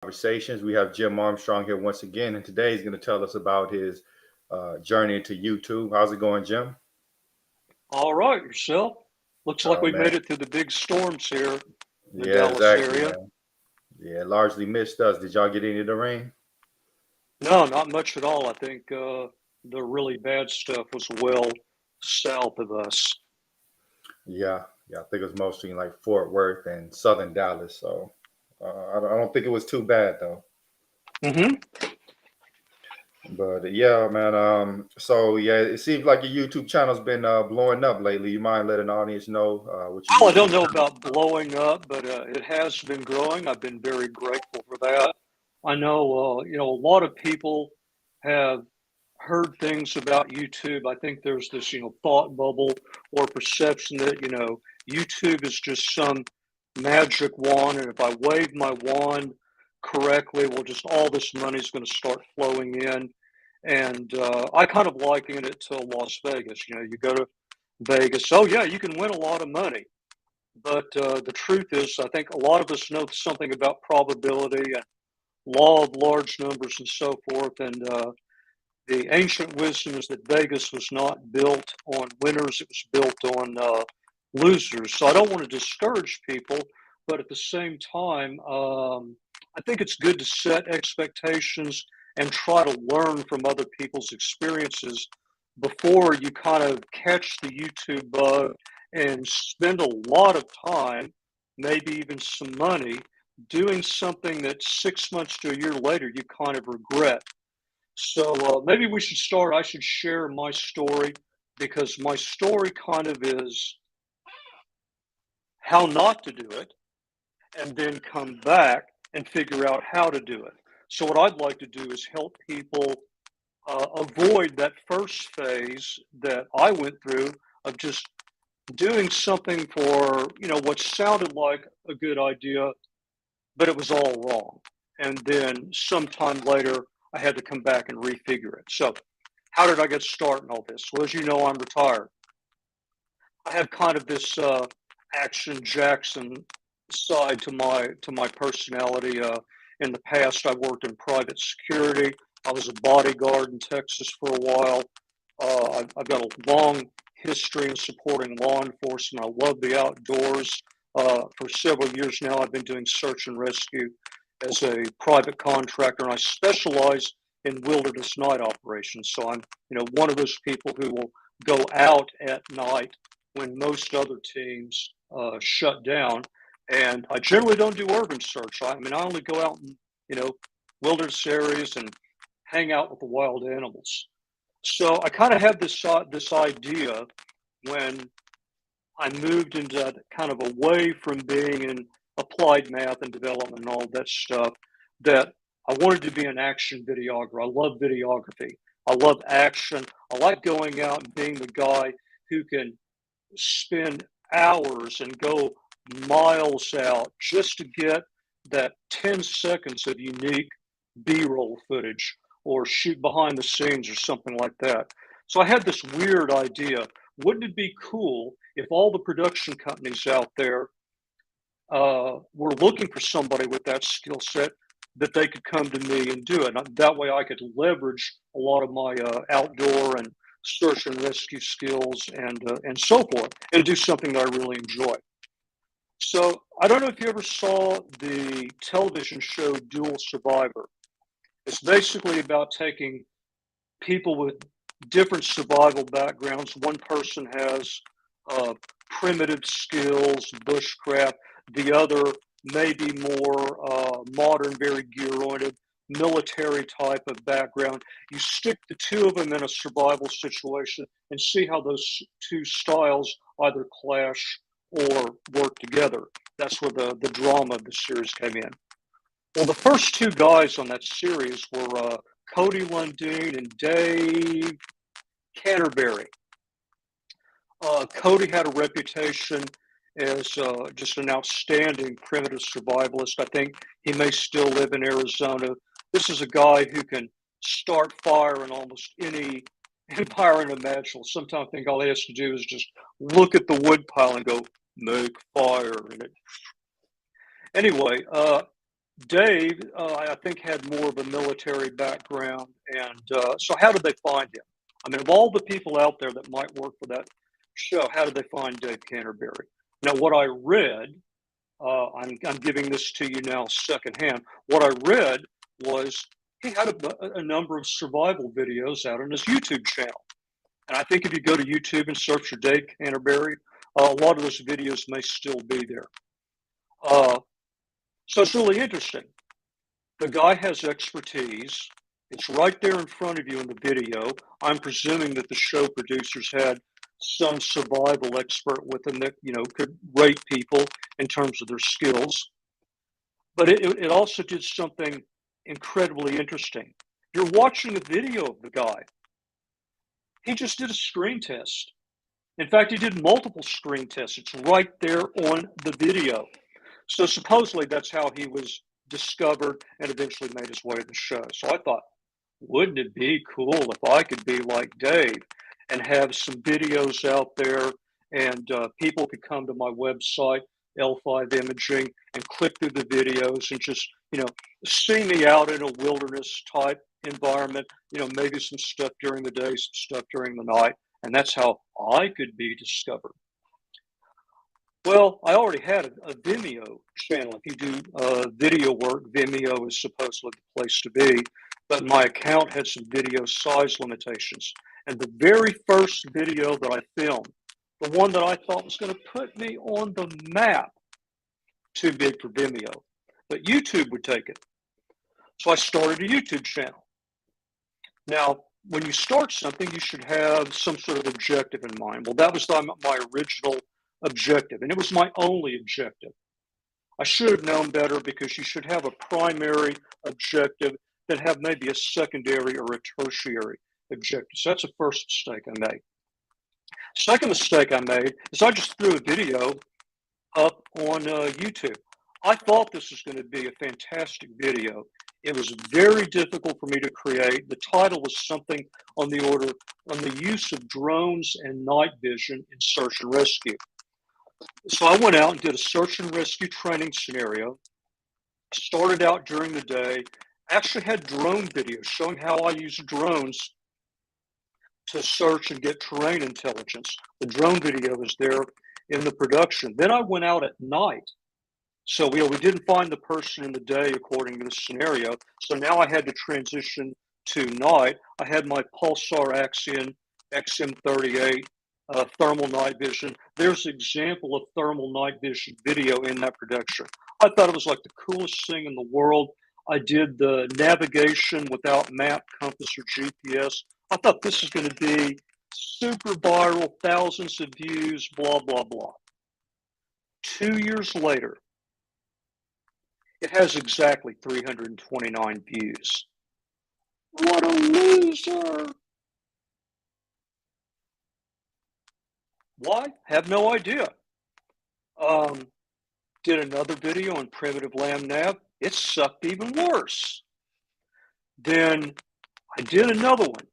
Conversations. We have Jim Armstrong here once again, and today he's going to tell us about his journey into YouTube. How's it going, Jim? All right, yourself. Looks like we've Man, made it through the big storms here in the yeah, Dallas exactly, area. man. Yeah, largely missed us. Did y'all get any of the rain? No, not much at all. I think the really bad stuff was well south of us. Yeah. I think it was mostly in like Fort Worth and Southern Dallas. So I don't think it was too bad though. hmm But yeah, man. So yeah, it seems like your YouTube channel's been blowing up lately. You mind letting the audience know what your Well, I YouTube don't know channel? about blowing up, but it has been growing. I've been very grateful for that. I know, a lot of people have heard things about YouTube. I think there's this, thought bubble or perception that, YouTube is just some magic wand, and if I wave my wand correctly, well, just all this money is going to start flowing in. And I kind of liken it to Las Vegas. You go to Vegas, oh yeah, you can win a lot of money. But the truth is, I think a lot of us know something about probability and law of large numbers and so forth. And the ancient wisdom is that Vegas was not built on winners, it was built on losers. So I don't want to discourage people, but at the same time, I think it's good to set expectations and try to learn from other people's experiences before you kind of catch the YouTube bug and spend a lot of time, maybe even some money, doing something that 6 months to a year later you kind of regret. So maybe we should start. I should share my story because my story kind of is how not to do it and then come back and figure out how to do it. So, what I'd like to do is help people avoid that first phase that I went through of just doing something for, what sounded like a good idea, but it was all wrong. And then sometime later, I had to come back and refigure it. So, how did I get started in all this? Well, as you know, I'm retired. I have kind of this action Jackson side to my personality. In the past, I worked in private security. I was a bodyguard in Texas for a while. I've got a long history in supporting law enforcement. I love the outdoors. For several years now, I've been doing search and rescue as a private contractor, and I specialize in wilderness night operations. So I'm, one of those people who will go out at night when most other teams shut down. And I generally don't do urban search. I mean, I only go out in, you know, wilderness areas and hang out with the wild animals. So I kind of had this idea when I moved into that kind of away from being in applied math and development and all that stuff that I wanted to be an action videographer. I love videography. I love action. I like going out and being the guy who can spend hours and go miles out just to get that 10 seconds of unique B-roll footage or shoot behind the scenes or something like that. So I had this weird idea. Wouldn't it be cool if all the production companies out there were looking for somebody with that skill set that they could come to me and do it? And that way I could leverage a lot of my outdoor and search and rescue skills and so forth, and do something that I really enjoy. So I don't know if you ever saw the television show Dual Survivor. It's basically about taking people with different survival backgrounds. One person has uh, primitive skills, bushcraft. The other maybe more modern, very gear-oriented, military type of background. You stick the two of them in a survival situation and see how those two styles either clash or work together. That's where the drama of the series came in. Well, the first two guys on that series were Cody Lundeen and Dave Canterbury. Cody had a reputation as just an outstanding primitive survivalist. I think he may still live in Arizona. This is a guy who can start fire in almost any environment imaginable. Sometimes I think all he has to do is just look at the wood pile and go, make fire. And it, anyway, Dave, I think, had more of a military background. And so, how did they find him? I mean, of all the people out there that might work for that show, how did they find Dave Canterbury? Now, what I read, I'm giving this to you now secondhand. What I read was he had a number of survival videos out on his YouTube channel. And I think if you go to YouTube and search for Dave Canterbury, a lot of those videos may still be there. So it's really interesting. The guy has expertise. It's right there in front of you in the video. I'm presuming that the show producers had some survival expert with them that, could rate people in terms of their skills. But it also did something incredibly interesting. You're watching a video of the guy. He just did a screen test. In fact, he did multiple screen tests. It's right there on the video. So supposedly that's how he was discovered and eventually made his way to the show. So I thought, wouldn't it be cool if I could be like Dave and have some videos out there and people could come to my website, L5 Imaging, and click through the videos and just, see me out in a wilderness type environment, maybe some stuff during the day, some stuff during the night. And that's how I could be discovered. Well, I already had a Vimeo channel. If you do video work, Vimeo is supposedly the place to be. But my account had some video size limitations. And the very first video that I filmed, the one that I thought was going to put me on the map, too big for Vimeo. But YouTube would take it. So I started a YouTube channel. Now, when you start something, you should have some sort of objective in mind. Well, that was my original objective, and it was my only objective. I should have known better because you should have a primary objective, then have maybe a secondary or a tertiary objective. So that's the first mistake I made. Second mistake I made is I just threw a video up on YouTube. I thought this was going to be a fantastic video. It was very difficult for me to create. The title was something on the order on the use of drones and night vision in search and rescue. So I went out and did a search and rescue training scenario. Started out during the day. Actually had drone videos showing how I use drones to search and get terrain intelligence. The drone video was there in the production. Then I went out at night. So we didn't find the person in the day according to the scenario. So now I had to transition to night. I had my Pulsar Axion XM38 thermal night vision. There's an example of thermal night vision video in that production. I thought it was like the coolest thing in the world. I did the navigation without map, compass, or GPS. I thought this is going to be super viral, thousands of views, blah, blah, blah. 2 years later, it has exactly 329 views. What a loser! Why? Have no idea. Did another video on primitive lamb nav. It sucked even worse. Then I did another one,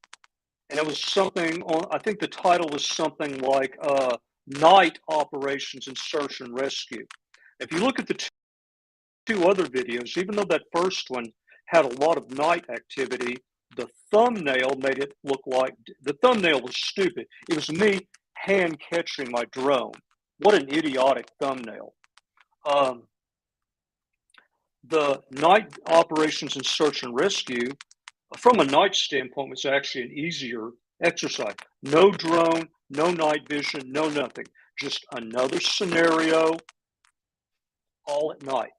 and it was something on, I think the title was something like Night Operations in Search and Rescue. If you look at the two other videos, even though that first one had a lot of night activity, the thumbnail made it look like, the thumbnail was stupid. It was me hand catching my drone. What an idiotic thumbnail. The night operations in search and rescue, from a night standpoint, was actually an easier exercise. No drone, no night vision, no nothing. Just another scenario, all at night.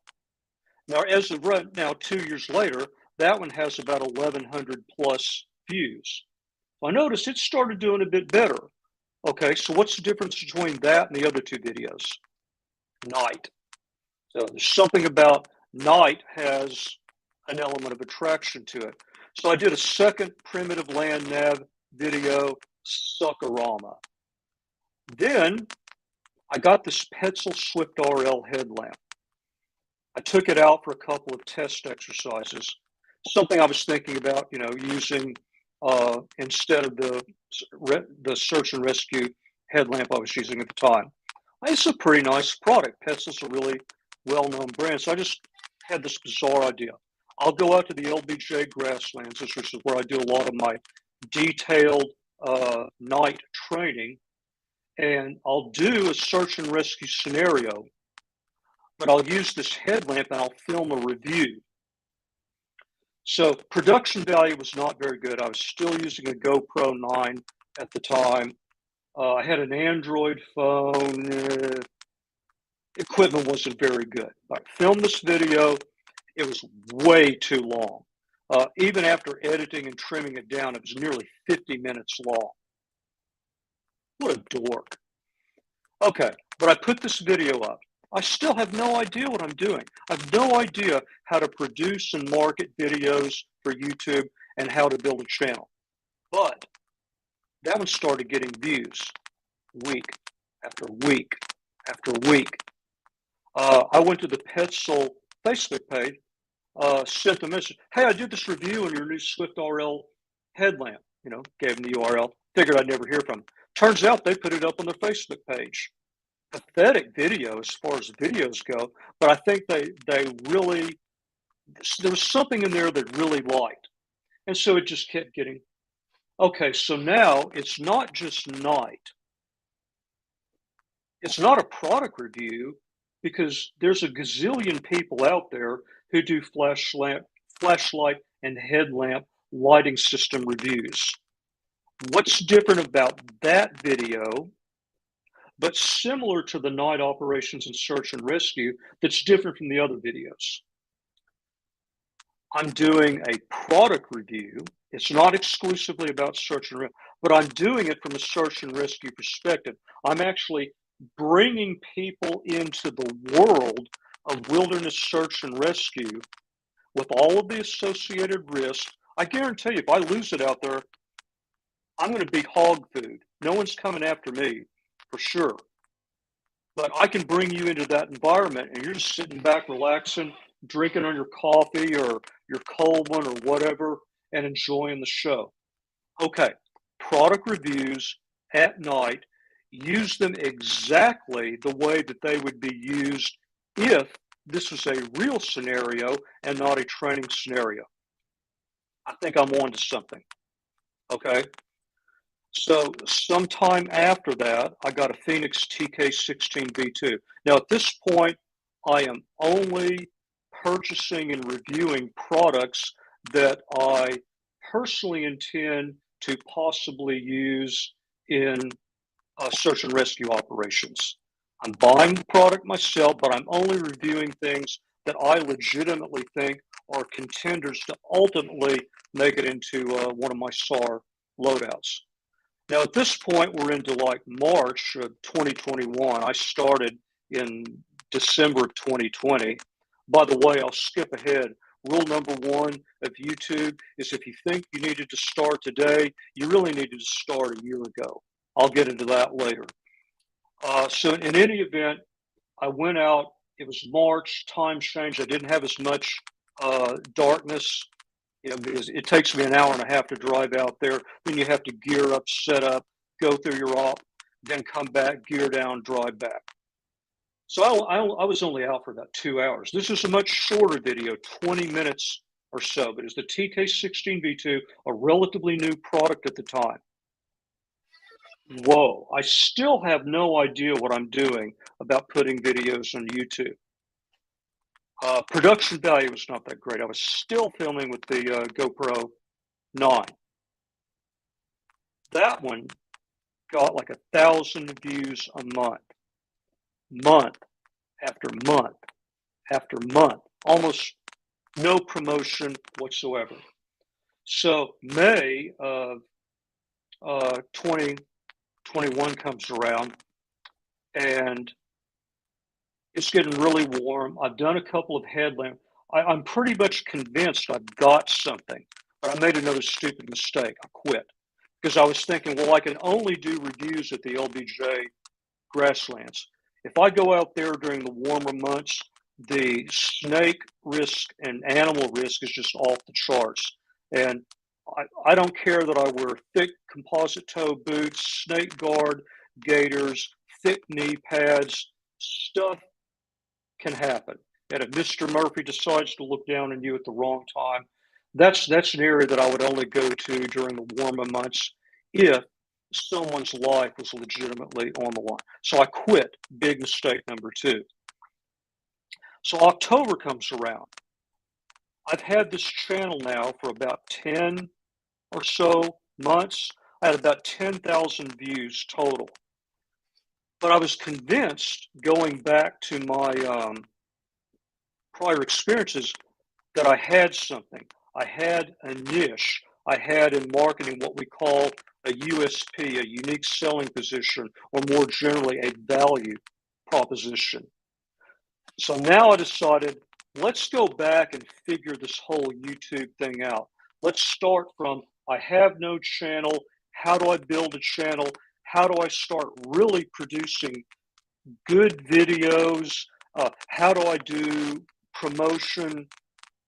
Now, as of right now, 2 years later, that one has about 1,100 plus views. I noticed it started doing a bit better. Okay, so what's the difference between that and the other two videos? Night. So there's something about night has an element of attraction to it. So I did a second primitive land nav video, Suckarama. Then I got this Petzl Swift RL headlamp. I took it out for a couple of test exercises. Something I was thinking about, using instead of the search and rescue headlamp I was using at the time. It's a pretty nice product. Petzl's a really well-known brand. So I just had this bizarre idea. I'll go out to the LBJ grasslands, which is where I do a lot of my detailed night training, and I'll do a search and rescue scenario, but I'll use this headlamp and I'll film a review. So production value was not very good. I was still using a GoPro 9 at the time. I had an Android phone. Equipment wasn't very good. I filmed this video. It was way too long. Even after editing and trimming it down, it was nearly 50 minutes long. What a dork. Okay, but I put this video up. I still have no idea what I'm doing. I have no idea how to produce and market videos for YouTube and how to build a channel. But that one started getting views week after week after week. I went to the Petzl Facebook page, sent a message. Hey, I did this review on your new Swift RL headlamp. Gave them the URL. Figured I'd never hear from them. Turns out they put it up on their Facebook page. Pathetic video as far as videos go, but I think they really, there was something in there that really liked. And so it just kept getting, okay, so now it's not just night. It's not a product review because there's a gazillion people out there who do flashlight and headlamp lighting system reviews. What's different about that video, but similar to the night operations and search and rescue, that's different from the other videos? I'm doing a product review. It's not exclusively about search and rescue, but I'm doing it from a search and rescue perspective. I'm actually bringing people into the world of wilderness search and rescue with all of the associated risks. I guarantee you, if I lose it out there, I'm going to be hog food. No one's coming after me, for sure. But I can bring you into that environment and you're just sitting back, relaxing, drinking on your coffee or your cold one or whatever, and enjoying the show. Okay, product reviews at night, use them exactly the way that they would be used if this was a real scenario and not a training scenario. I think I'm on to something. Okay. So sometime after that, I got a Phoenix TK16V2. Now at this point, I am only purchasing and reviewing products that I personally intend to possibly use in search and rescue operations. I'm buying the product myself, but I'm only reviewing things that I legitimately think are contenders to ultimately make it into one of my SAR loadouts. Now, at this point, we're into like March of 2021. I started in December of 2020. By the way, I'll skip ahead. Rule number one of YouTube is if you think you needed to start today, you really needed to start a year ago. I'll get into that later. So in any event, I went out. It was March, time changed. I didn't have as much darkness, because it takes me an hour and a half to drive out there. Then you have to gear up, set up, go through your op, then come back, gear down, drive back. So I was only out for about 2 hours. This is a much shorter video, 20 minutes or so, but it's the TK16V2, a relatively new product at the time. Whoa, I still have no idea what I'm doing about putting videos on YouTube. Production value was not that great. I was still filming with the GoPro 9. That one got like 1,000 views a month after month after month, almost no promotion whatsoever. So May of 2021 comes around and it's getting really warm. I've done a couple of headlamps. I'm pretty much convinced I've got something, but I made another stupid mistake. I quit because I was thinking, well, I can only do reviews at the LBJ grasslands. If I go out there during the warmer months, the snake risk and animal risk is just off the charts. And I don't care that I wear thick composite toe boots, snake guard, gaiters, thick knee pads, stuff can happen. And if Mr. Murphy decides to look down on you at the wrong time, that's an area that I would only go to during the warmer months if someone's life was legitimately on the line. So I quit. Big mistake number two. So October comes around. I've had this channel now for about 10 or so months. I had about 10,000 views total. But I was convinced, going back to my prior experiences, that I had something. I had a niche. I had in marketing what we call a USP, a unique selling position, or more generally, a value proposition. So now I decided, let's go back and figure this whole YouTube thing out. Let's start from, I have no channel. How do I build a channel? How do I start really producing good videos? How do I do promotion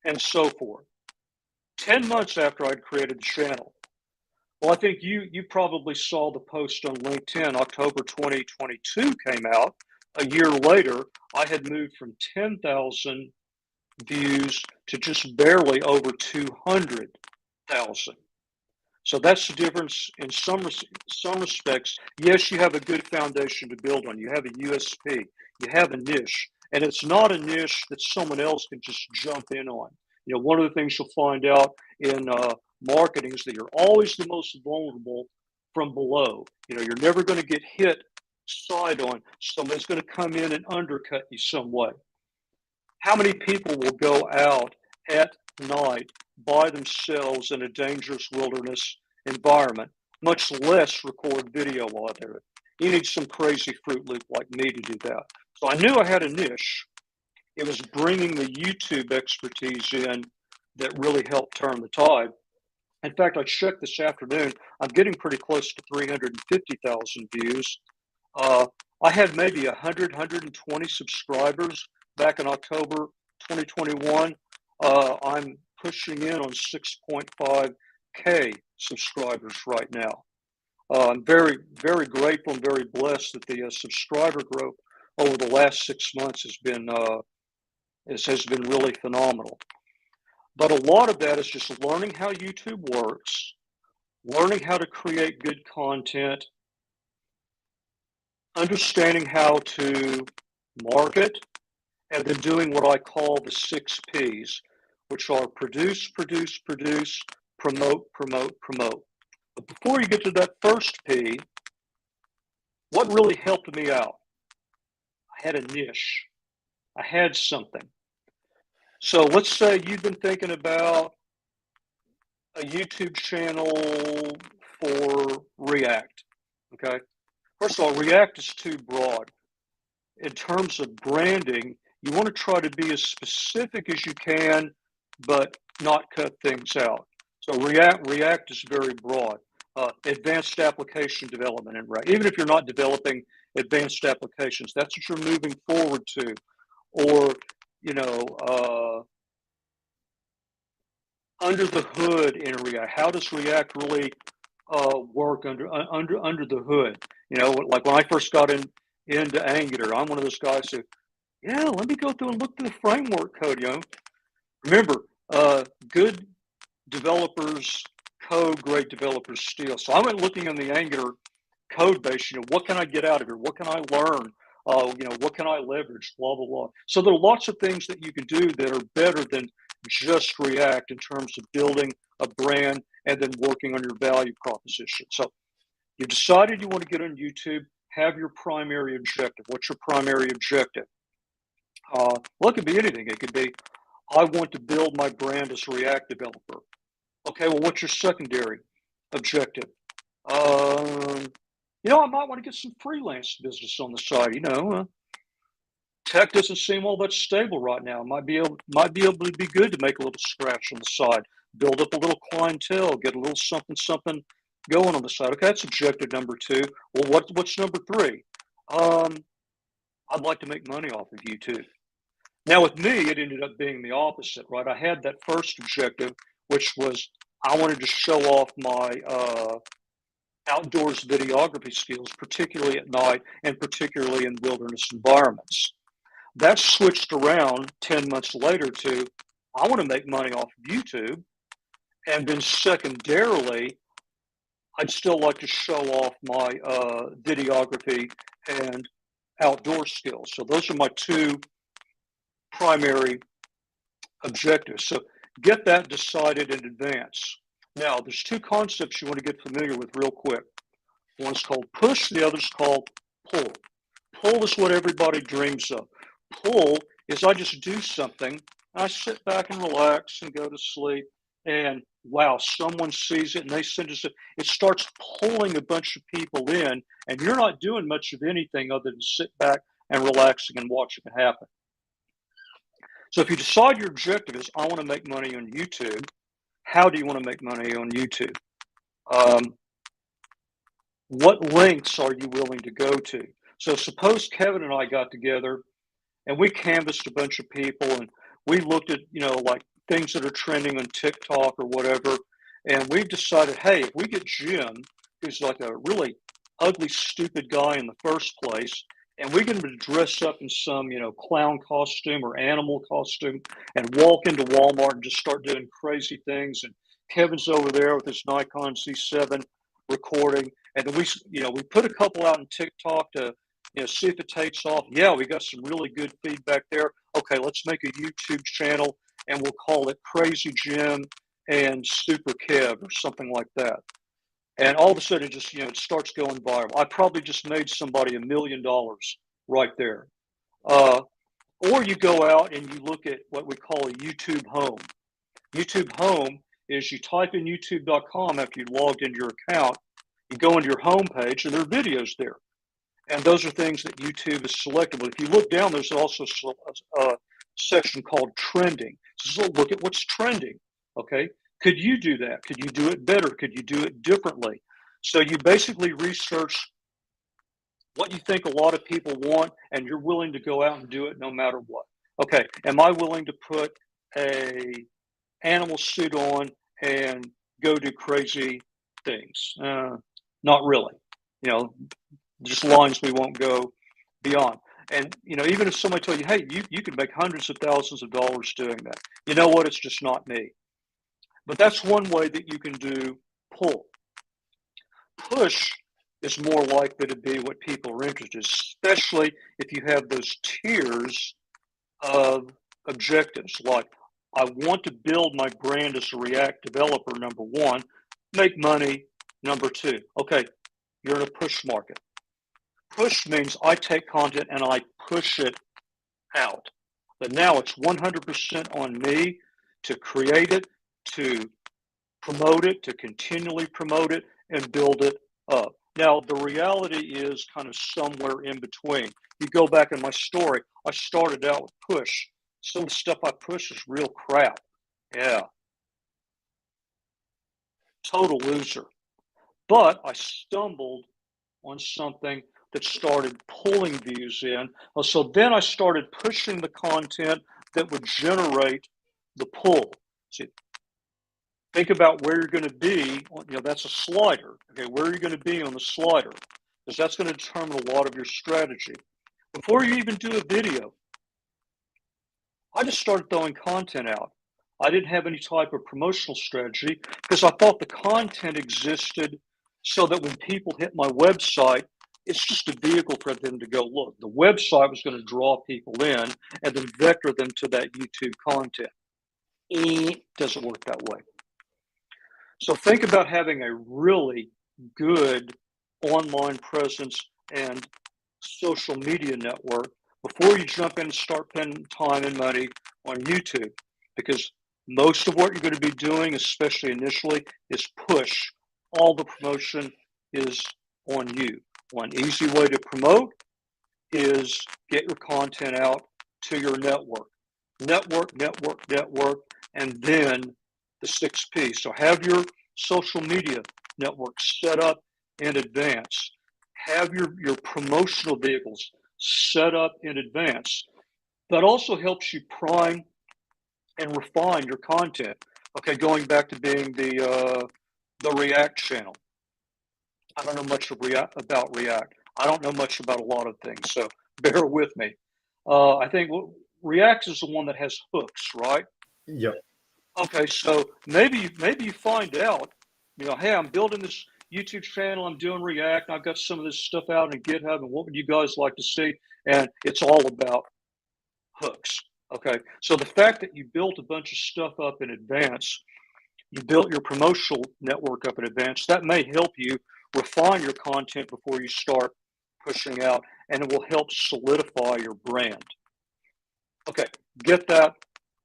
and so forth? 10 months after I'd created the channel. Well, I think you probably saw the post on LinkedIn. October 2022 came out. A year later, I had moved from 10,000 views to just barely over 200,000. So that's the difference in some respects. Yes, you have a good foundation to build on. You have a USP. You have a niche. And it's not a niche that someone else can just jump in on. You know, one of the things you'll find out in marketing is that you're always the most vulnerable from below. You know, you're never going to get hit side on. Somebody's going to come in and undercut you some way. How many people will go out at night by themselves in a dangerous wilderness environment, much less record video while they're there? You need some crazy Fruit Loop like me to do that. So I knew I had a niche. It was bringing the YouTube expertise in that really helped turn the tide. In fact, I checked this afternoon. I'm getting pretty close to 350,000 views. I had maybe 100, 120 subscribers back in October 2021. I'm pushing in on 6.5K subscribers right now. I'm very, very grateful and very blessed that the subscriber growth over the last 6 months has been really phenomenal. But a lot of that is just learning how YouTube works, learning how to create good content, understanding how to market, and then doing what I call the 6 Ps, which are produce, produce, produce, promote, promote, promote. But before you get to that first P, what really helped me out? I had a niche. I had something. So let's say you've been thinking about a YouTube channel for React, okay? First of all, React is too broad. In terms of branding, you want to try to be as specific as you can, but not cut things out. So React is very broad. Advanced application development in React. Even if you're not developing advanced applications, that's what you're moving forward to. Or, you know, under the hood in React. How does React really work under the hood? You know, like when I first got into Angular, I'm one of those guys who, yeah, let me go through and look through the framework code. You know, remember, good developers code, great developers steal. So I went looking in the Angular code base. You know, what can I get out of here? What can I learn? You know, what can I leverage? Blah blah blah. So there are lots of things that you can do that are better than just React in terms of building a brand and then working on your value proposition. So you decided you want to get on YouTube. Have your primary objective. What's your primary objective? Well, it could be anything. It could be, I want to build my brand as a React developer. Okay, well, what's your secondary objective? You know, I might want to get some freelance business on the side. You know, tech doesn't seem all that stable right now. Might be able to be good to make a little scratch on the side, build up a little clientele, get a little something going on the side. Okay, that's objective number two. Well, what's number three? I'd like to make money off of YouTube. Now, with me, it ended up being the opposite, right? I had that first objective, which was I wanted to show off my outdoors videography skills, particularly at night and particularly in wilderness environments. That switched around 10 months later to, I want to make money off of YouTube. And then secondarily, I'd still like to show off my videography and outdoor skills. So those are my two primary objectives. So get that decided in advance. Now, there's two concepts you want to get familiar with real quick. One's called push, the other's called pull. Pull is what everybody dreams of. Pull is I just do something, I sit back and relax and go to sleep, and wow, someone sees it and they send us it starts pulling a bunch of people in, and you're not doing much of anything other than sit back and relaxing and watching it happen. So if you decide your objective is, I want to make money on YouTube, how do you want to make money on YouTube? What lengths are you willing to go to? So suppose Kevin and I got together and we canvassed a bunch of people and we looked at, like things that are trending on TikTok or whatever. And we've decided, hey, if we get Jim, who's like a really ugly, stupid guy in the first place, and we get him to dress up in some, clown costume or animal costume and walk into Walmart and just start doing crazy things. And Kevin's over there with his Nikon C7 recording. And then we put a couple out on TikTok to, see if it takes off. Yeah, we got some really good feedback there. Okay, let's make a YouTube channel and we'll call it Crazy Jim and Super Kev or something like that. And all of a sudden, it just it starts going viral. I probably just made somebody $1 million right there. Or you go out and you look at what we call a YouTube home. YouTube home is you type in youtube.com after you logged into your account. You go into your home page and there are videos there. And those are things that YouTube is selectable. If you look down, there's also a section called trending. So look at what's trending. Okay. Could you do that? Could you do it better? Could you do it differently? So you basically research what you think a lot of people want, and you're willing to go out and do it no matter what. Okay. Am I willing to put a animal suit on and go do crazy things? Not really. Just lines we won't go beyond. And even if somebody told you, hey, you could make hundreds of thousands of dollars doing that, you know what? It's just not me. But that's one way that you can do pull. Push is more likely to be what people are interested in, especially if you have those tiers of objectives. Like, I want to build my brand as a React developer, number one, make money, number two. Okay, you're in a push market. Push means I take content and I push it out. But now it's 100% on me to create it, to promote it, to continually promote it, and build it up. Now, the reality is kind of somewhere in between. You go back in my story, I started out with push. Some of the stuff I push is real crap. Yeah. Total loser. But I stumbled on something that started pulling views in. So then I started pushing the content that would generate the pull. See, think about where you're going to be. That's a slider. Okay, where are you going to be on the slider? Because that's going to determine a lot of your strategy. Before you even do a video, I just started throwing content out. I didn't have any type of promotional strategy because I thought the content existed so that when people hit my website, it's just a vehicle for them to go look. The website was going to draw people in and then vector them to that YouTube content. It doesn't work that way. So think about having a really good online presence and social media network before you jump in and start spending time and money on YouTube, because most of what you're going to be doing, especially initially, is push. All the promotion is on you. One easy way to promote is get your content out to your network. Network, and then the 6P. So have your social media network set up in advance. Have your promotional vehicles set up in advance. That also helps you prime and refine your content. Okay, going back to being the React channel. I don't know much about React. I don't know much about a lot of things, so bear with me. I think React is the one that has hooks, right? Yep. Okay, so maybe you find out, hey, I'm building this YouTube channel, I'm doing React, and I've got some of this stuff out in GitHub, and what would you guys like to see? And it's all about hooks. Okay, so the fact that you built a bunch of stuff up in advance, you built your promotional network up in advance, that may help you refine your content before you start pushing out, and it will help solidify your brand. Okay, get that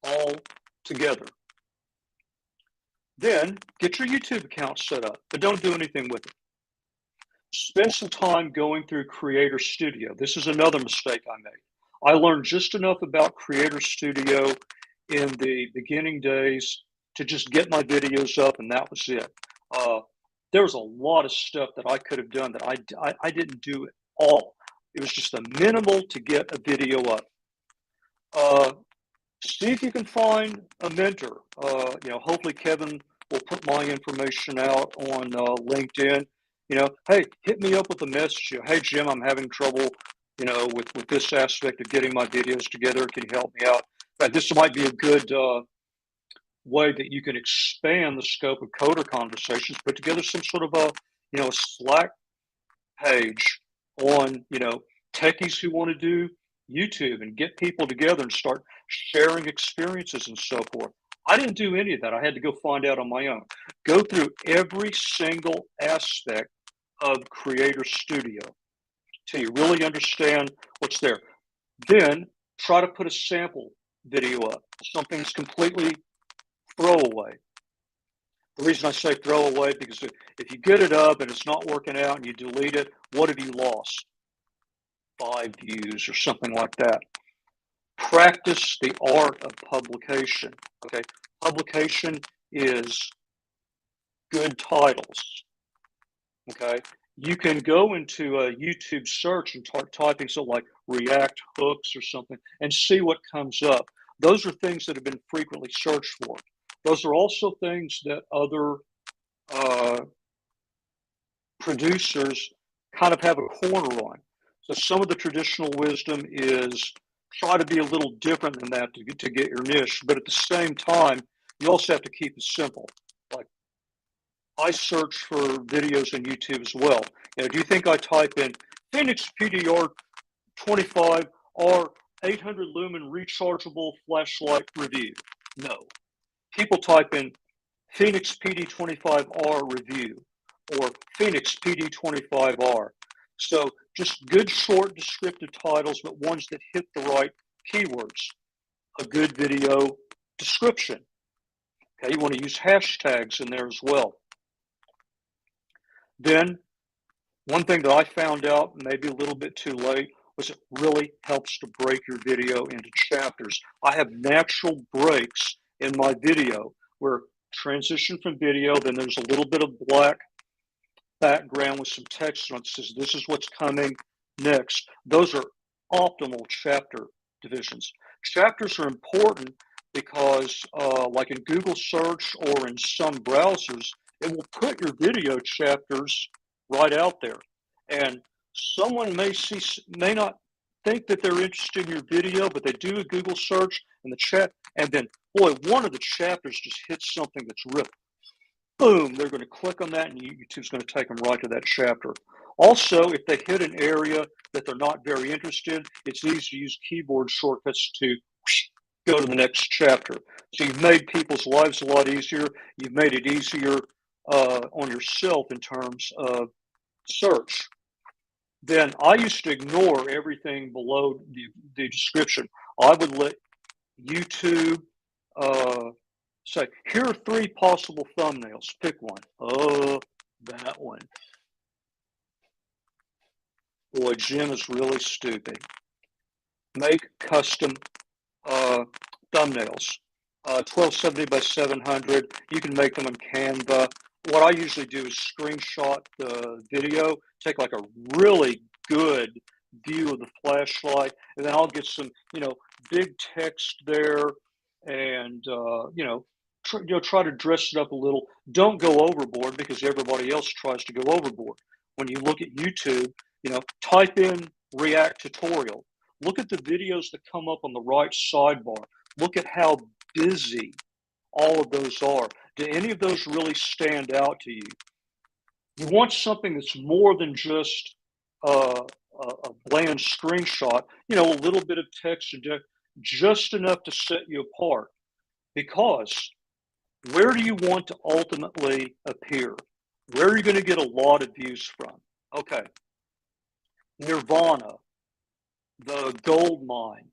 all together. Then get your YouTube account set up, but don't do anything with it. Spend some time going through Creator Studio. This is another mistake I made. I learned just enough about Creator Studio in the beginning days to just get my videos up, and that was it. There was a lot of stuff that I could have done that I didn't do at all. It was just a minimal to get a video up. See if you can find a mentor. Hopefully Kevin will put my information out on LinkedIn. Hey, hit me up with a message. Hey, Jim, I'm having trouble, with this aspect of getting my videos together. Can you help me out? But this might be a good way that you can expand the scope of coder conversations. Put together some sort of a Slack page on, techies who want to do YouTube and get people together and start sharing experiences and so forth. I didn't do any of that. I had to go find out on my own. Go through every single aspect of Creator Studio till you really understand what's there. Then try to put a sample video up, something that's completely throwaway. The reason I say throwaway because if you get it up and it's not working out and you delete it, what have you lost? 5 views or something like that. Practice the art of publication. Okay, publication is good titles. Okay, you can go into a YouTube search and start typing something like React hooks or something and see what comes up. Those are things that have been frequently searched for. Those are also things that other producers kind of have a corner on. So some of the traditional wisdom is try to be a little different than that to get your niche. But at the same time, you also have to keep it simple. Like I search for videos on YouTube as well. Do you think I type in Phoenix PDR 25 or 800 lumen rechargeable flashlight review? No. People type in Phoenix PD25R review or Phoenix PD25R. So just good short descriptive titles, but ones that hit the right keywords. A good video description. Okay, you want to use hashtags in there as well. Then one thing that I found out, maybe a little bit too late, was it really helps to break your video into chapters. I have natural breaks in my video where transition from video, then there's a little bit of black background with some text on it that says this is what's coming next. Those are optimal chapter divisions. Chapters are important because like in Google search or in some browsers, it will put your video chapters right out there. And someone may not think that they're interested in your video, but they do a Google search and the chat, and then boy, one of the chapters just hits something that's ripped. Boom, they're going to click on that and YouTube's going to take them right to that chapter. Also, if they hit an area that they're not very interested, it's easy to use keyboard shortcuts to go to the next chapter. So you've made people's lives a lot easier. You've made it easier on yourself in terms of search. Then I used to ignore everything below the description. I would let YouTube say, here are 3 possible thumbnails. Pick one. Oh, that one. Boy, Jim is really stupid. Make custom thumbnails. 1270 by 700. You can make them in Canva. What I usually do is screenshot the video, take like a really good view of the flashlight, and then I'll get some, big text there, and try to dress it up a little. Don't go overboard because everybody else tries to go overboard. When you look at YouTube, type in React tutorial. Look at the videos that come up on the right sidebar. Look at how busy all of those are. Do any of those really stand out to you? You want something that's more than just a bland screenshot, you know, a little bit of text and just enough to set you apart. Because where do you want to ultimately appear? Where are you going to get a lot of views from? Okay, Nirvana, the gold mine,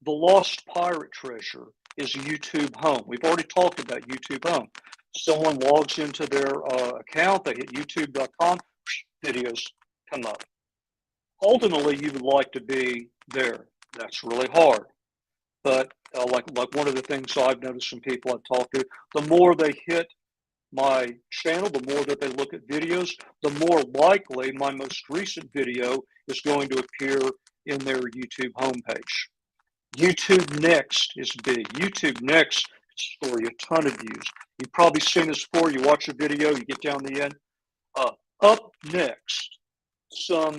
the lost pirate treasure is YouTube home. We've already talked about YouTube home. Someone logs into their account, they hit youtube.com, videos come up. Ultimately, you would like to be there. That's really hard. But like one of the things I've noticed from people I've talked to, the more they hit my channel, the more that they look at videos, the more likely my most recent video is going to appear in their YouTube homepage. YouTube Next is big. YouTube Next can score you a ton of views. You've probably seen this before. You watch a video, you get down the end. Up next, some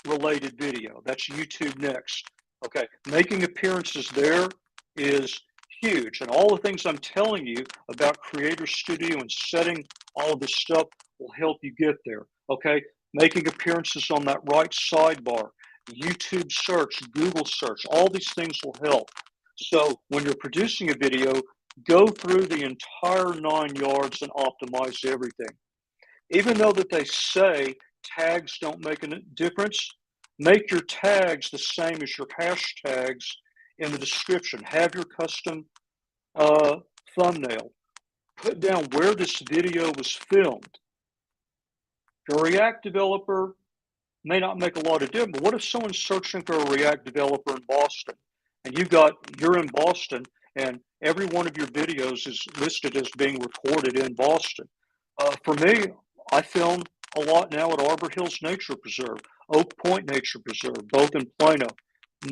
related video. That's YouTube Next. Okay, making appearances there is huge. And all the things I'm telling you about Creator Studio and setting all of this stuff will help you get there. Okay, making appearances on that right sidebar, YouTube search, Google search, all these things will help. So when you're producing a video, go through the entire 9 yards and optimize everything. Even though that they say tags don't make a difference, make your tags the same as your hashtags in the description. Have your custom thumbnail. Put down where this video was filmed. If you're a React developer, may not make a lot of difference. But what if someone's searching for a React developer in Boston, and you're in Boston, and every one of your videos is listed as being recorded in Boston? For me, I film a lot now at Arbor Hills Nature Preserve, Oak Point Nature Preserve, both in Plano,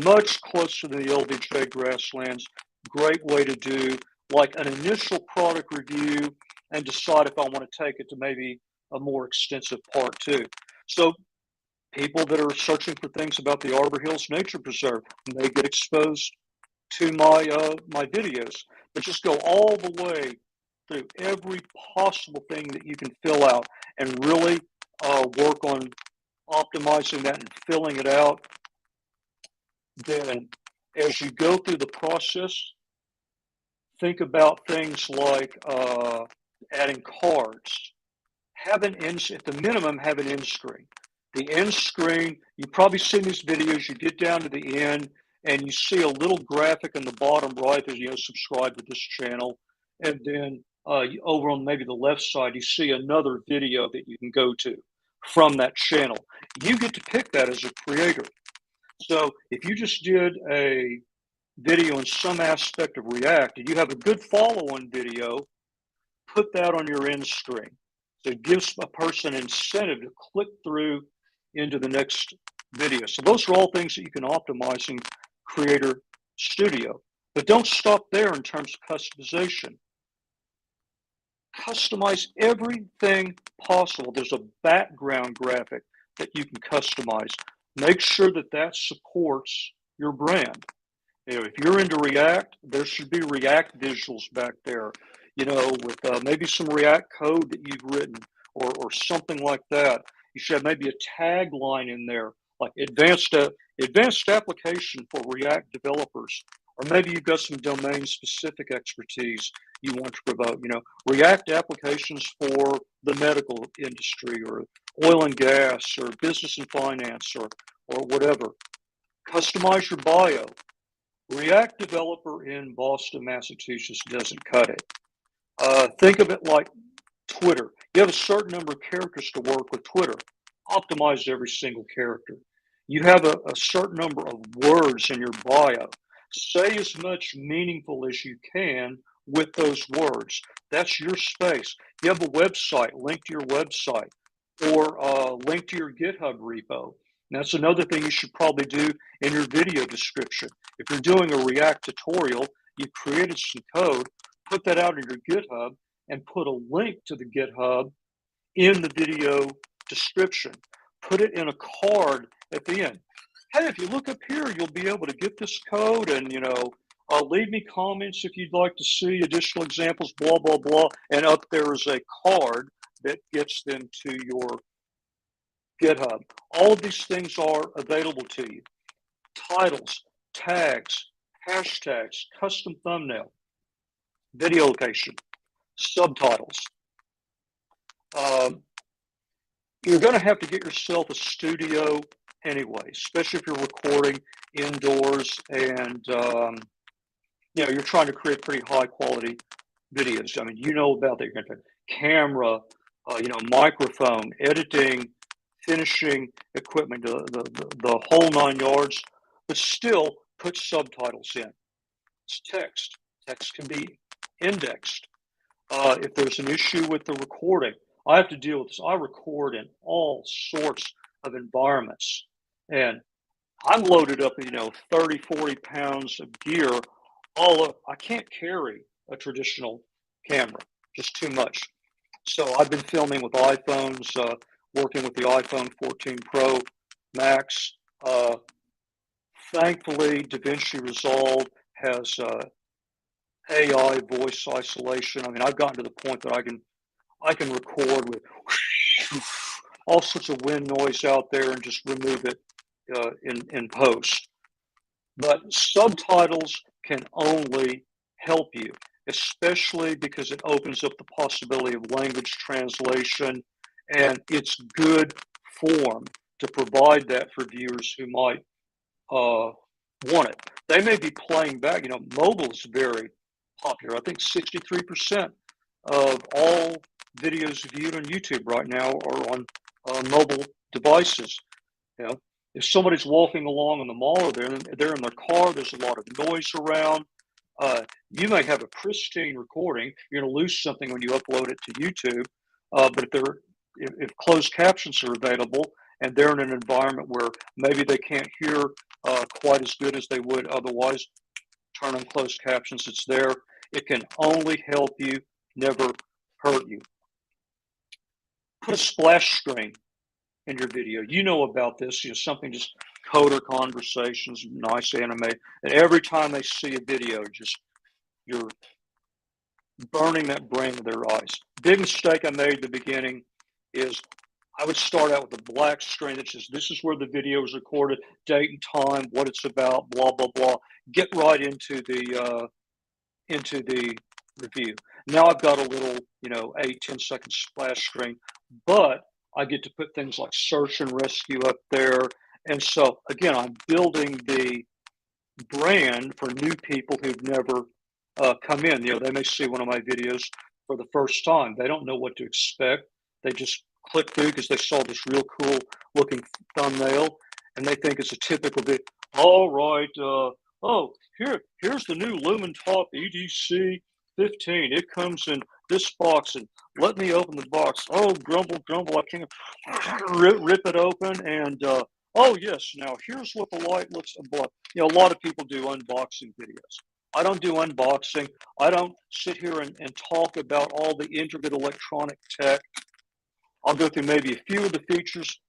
much closer to the LBJ grasslands. Great way to do like an initial product review and decide if I want to take it to maybe a more extensive part two. So people that are searching for things about the Arbor Hills Nature Preserve may get exposed to my videos. But just go all the way through every possible thing that you can fill out and really work on optimizing that and filling it out. Then as you go through the process, think about things like adding cards. Have an end, at the minimum, have an end screen. The end screen, you've probably seen these videos, you get down to the end and you see a little graphic in the bottom right that, you know, subscribe to this channel. And then over on maybe the left side, you see another video that you can go to from that channel. You get to pick that as a creator. So if you just did a video in some aspect of React and you have a good follow-on video, put that on your end screen. So it gives a person incentive to click through into the next video. So those are all things that you can optimize in Creator Studio. But don't stop there in terms of customization. Customize everything possible. There's a background graphic that you can customize. Make sure that that supports your brand. You know, if you're into React, there should be React visuals back there, you know, with maybe some React code that you've written or something like that. You should have maybe a tagline in there, like advanced application for React developers. Or maybe you've got some domain specific expertise you want to promote, you know, React applications for the medical industry or oil and gas or business and finance or whatever. Customize your bio. React developer in Boston, Massachusetts doesn't cut it. Think of it like Twitter. You have a certain number of characters to work with Twitter. Optimize every single character. You have a certain number of words in your bio. Say as much meaningful as you can with those words. That's your space. You have a website, link to your website, or link to your GitHub repo. And that's another thing you should probably do in your video description. If you're doing a React tutorial, you've created some code, put that out in your GitHub and put a link to the GitHub in the video description. Put it in a card at the end. hey, if you look up here, you'll be able to get this code, and leave me comments if you'd like to see additional examples, blah blah blah. And up there is a card that gets them to your GitHub. All of these things are available to you. Titles, tags, hashtags, custom thumbnail, video location, subtitles. Um, you're going to have to get yourself a studio anyway, especially if you're recording indoors and you're trying to create pretty high quality videos. I mean, about that. You're going to have camera, microphone, editing, finishing equipment, the whole 9 yards, but still put subtitles in. It's text. Text can be indexed. If there's an issue with the recording, I have to deal with this. I record in all sorts of environments, and I'm loaded up, 30, 40 pounds of gear. I can't carry a traditional camera, just too much. So I've been filming with iPhones, working with the iPhone 14 Pro Max. Thankfully, DaVinci Resolve has AI voice isolation. I mean, I've gotten to the point that I can record with all sorts of wind noise out there and just remove it in post. But subtitles can only help you, especially because it opens up the possibility of language translation, and it's good form to provide that for viewers who might want it. They may be playing back. Mobile is very popular. I think 63% of all videos viewed on YouTube right now are on mobile devices. If somebody's walking along in the mall or they're in their car, there's a lot of noise around. You may have a pristine recording. You're going to lose something when you upload it to YouTube. But if closed captions are available and they're in an environment where maybe they can't hear quite as good as they would otherwise, turn on closed captions. It's there. It can only help you, never hurt you. Put a splash screen in your video. You know about this, something just coder conversations, nice anime. And every time they see a video, you're burning that brain with their eyes. Big mistake I made at the beginning is I would start out with a black screen that says, this is where the video is recorded, date and time, what it's about, blah, blah, blah. Get right into the review. Now I've got a little, 8-10 second splash screen, but I get to put things like search and rescue up there. And so again, I'm building the brand for new people who've never come in. They may see one of my videos for the first time. They don't know what to expect. They just click through because they saw this real cool looking thumbnail and they think it's a typical video. All right. Here's the new Lumen Top EDC 15. It comes in this box, and let me open the box. Oh, grumble, grumble. I can't rip it open. And oh, yes, now here's what the light looks like. A lot of people do unboxing videos. I don't do unboxing. I don't sit here and talk about all the intricate electronic tech. I'll go through maybe a few of the features,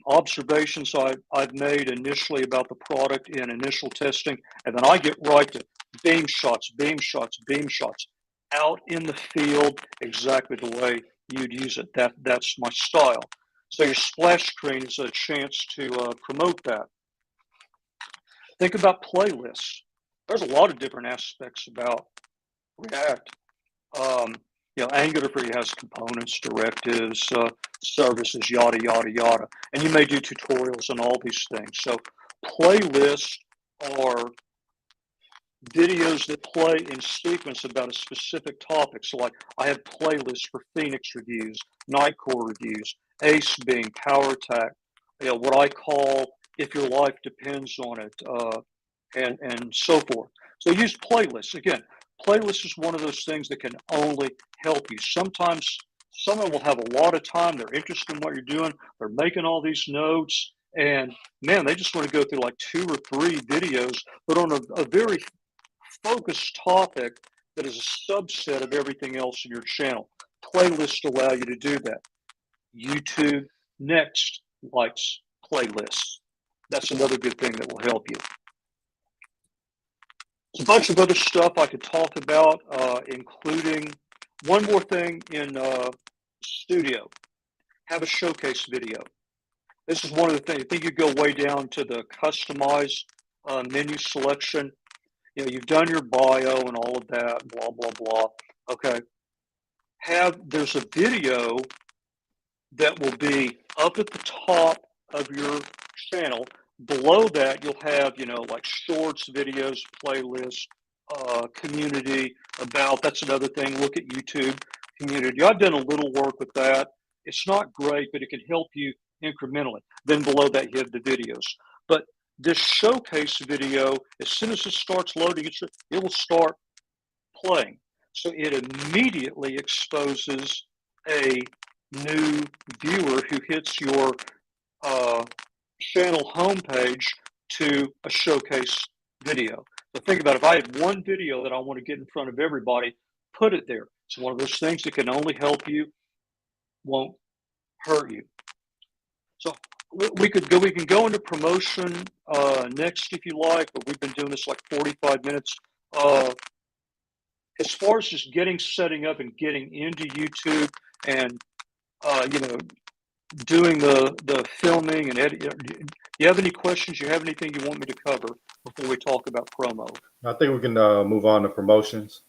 observations I've made initially about the product in initial testing, and then I get right to beam shots, beam shots, beam shots out in the field exactly the way you'd use it. That's my style. So your splash screen is a chance to promote that. Think about playlists. There's a lot of different aspects about React. Angular for you has components, directives, services, yada, yada, yada. And you may do tutorials on all these things. So playlists are videos that play in sequence about a specific topic. So like I have playlists for Phoenix reviews, Nightcore reviews, Ace being Power Attack, what I call If Your Life Depends on It, and so forth. So use playlists. Again, playlist is one of those things that can only help you. Sometimes someone will have a lot of time. They're interested in what you're doing. They're making all these notes. And man, they just want to go through like 2 or 3 videos, but on a very focused topic that is a subset of everything else in your channel. Playlists allow you to do that. YouTube next likes playlists. That's another good thing that will help you. There's a bunch of other stuff I could talk about, including one more thing in Studio. Have a showcase video. This is one of the things. I think you go way down to the customize menu selection. You know, you've done your bio and all of that, blah, blah, blah. Okay. There's a video that will be up at the top of your channel. Below that, you'll have, you know, like shorts, videos, playlists, community, about. That's another thing. Look at YouTube community. I've done a little work with that. It's not great, but it can help you incrementally. Then below that, you have the videos. But this showcase video, as soon as it starts loading, it will start playing. So it immediately exposes a new viewer who hits your channel homepage to a showcase video. So think about it. If I had one video that I want to get in front of everybody, put it there. It's one of those things that can only help you, won't hurt you. So we can go into promotion next if you like, but we've been doing this like 45 minutes. As far as just setting up and getting into YouTube and you know, doing the filming and editing, do you have any questions? You have anything you want me to cover before we talk about promo? I think we can move on to promotions.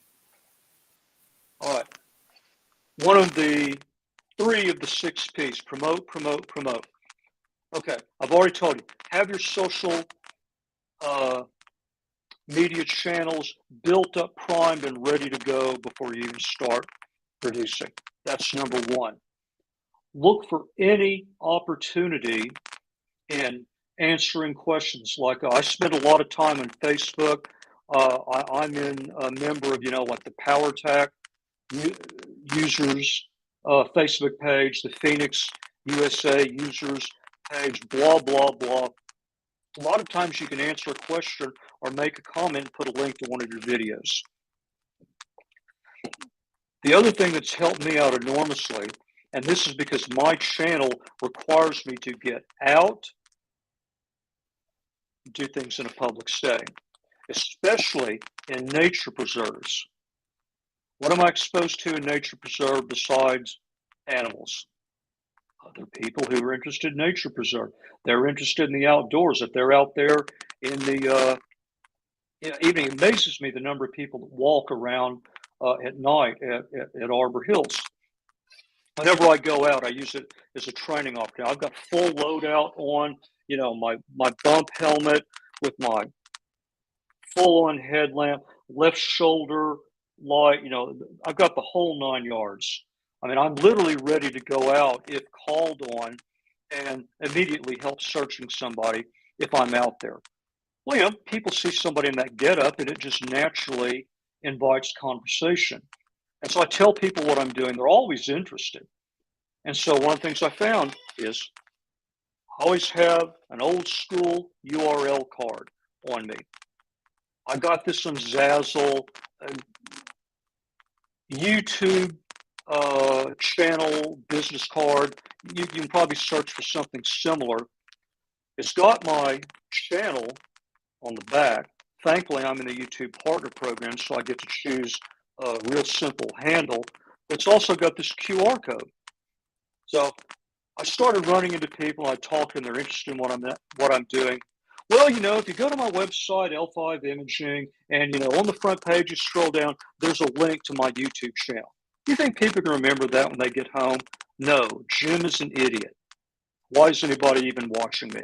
All right. One of the 3 of the 6 P's: promote, promote, promote. Okay, I've already told you. Have your social media channels built up, primed, and ready to go before you even start producing. That's number 1. Look for any opportunity in answering questions. Like I spend a lot of time on Facebook. I'm in a member of, you know, like the PowerTac users Facebook page, the Phoenix USA users page, blah, blah, blah. A lot of times you can answer a question or make a comment and put a link to one of your videos. The other thing that's helped me out enormously, and this is because my channel requires me to get out, do things in a public setting, especially in nature preserves. What am I exposed to in nature preserve besides animals? Other people who are interested in nature preserve. They're interested in the outdoors. If they're out there in the evening, it amazes me the number of people that walk around at night at Arbor Hills. Whenever I go out, I use it as a training opportunity. I've got full loadout on, you know, my bump helmet with my full-on headlamp, left shoulder light, you know, I've got the whole 9 yards. I mean, I'm literally ready to go out if called on and immediately help searching somebody if I'm out there. Well, you know, people see somebody in that getup and it just naturally invites conversation. And so I tell people what I'm doing. They're always interested. And so one of the things I found is I always have an old school URL card on me. I got this on Zazzle, YouTube channel business card. You can probably search for something similar. It's got my channel on the back. Thankfully, I'm in the YouTube partner program, so I get to choose a real simple handle. It's also got this QR code. So I started running into people. I talk and they're interested in what I'm doing. Well, you know, if you go to my website, L5 Imaging, and, you know, on the front page, you scroll down, there's a link to my YouTube channel. You think people can remember that when they get home? No, Jim is an idiot. Why is anybody even watching me?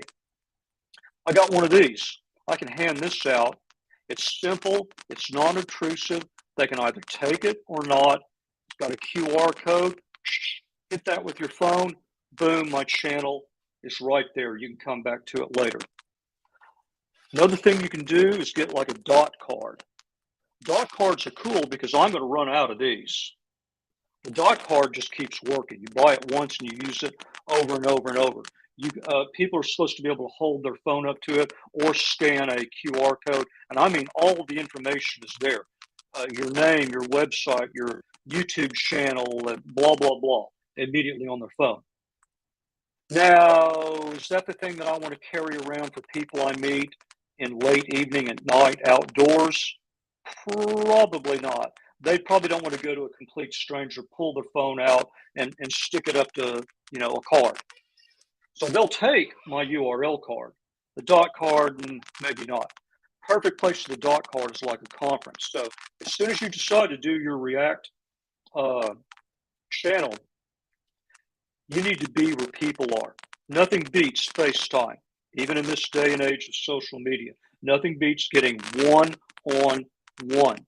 I got one of these. I can hand this out. It's simple. It's non-intrusive. They can either take it or not. It's got a QR code. Hit that with your phone. Boom, my channel is right there. You can come back to it later. Another thing you can do is get like a dot card. Dot cards are cool because I'm going to run out of these. The dot card just keeps working. You buy it once and you use it over and over and over. People are supposed to be able to hold their phone up to it or scan a QR code. And I mean, all of the information is there. Your name, your website, your YouTube channel, blah, blah, blah, immediately on their phone. Now, is that the thing that I want to carry around for people I meet in late evening and night outdoors? Probably not. They probably don't want to go to a complete stranger, pull their phone out and stick it up to, a card. So they'll take my URL card, the dot card, and maybe not. Perfect place for the dot card is like a conference. So as soon as you decide to do your React channel, you need to be where people are. Nothing beats FaceTime, even in this day and age of social media. Nothing beats getting one on one.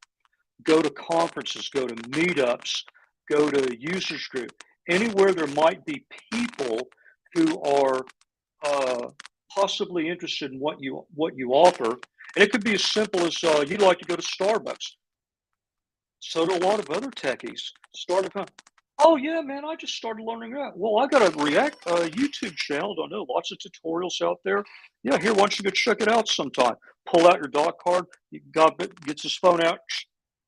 Go to conferences, go to meetups, go to users group, anywhere there might be people who are possibly interested in what you offer. And it could be as simple as you'd like to go to Starbucks. So do a lot of other techies. Start a Oh yeah, man! I just started learning that. Well, I got a React YouTube channel. Don't know, lots of tutorials out there. Yeah, here, why don't you go check it out sometime? Pull out your dot card. You got gets his phone out.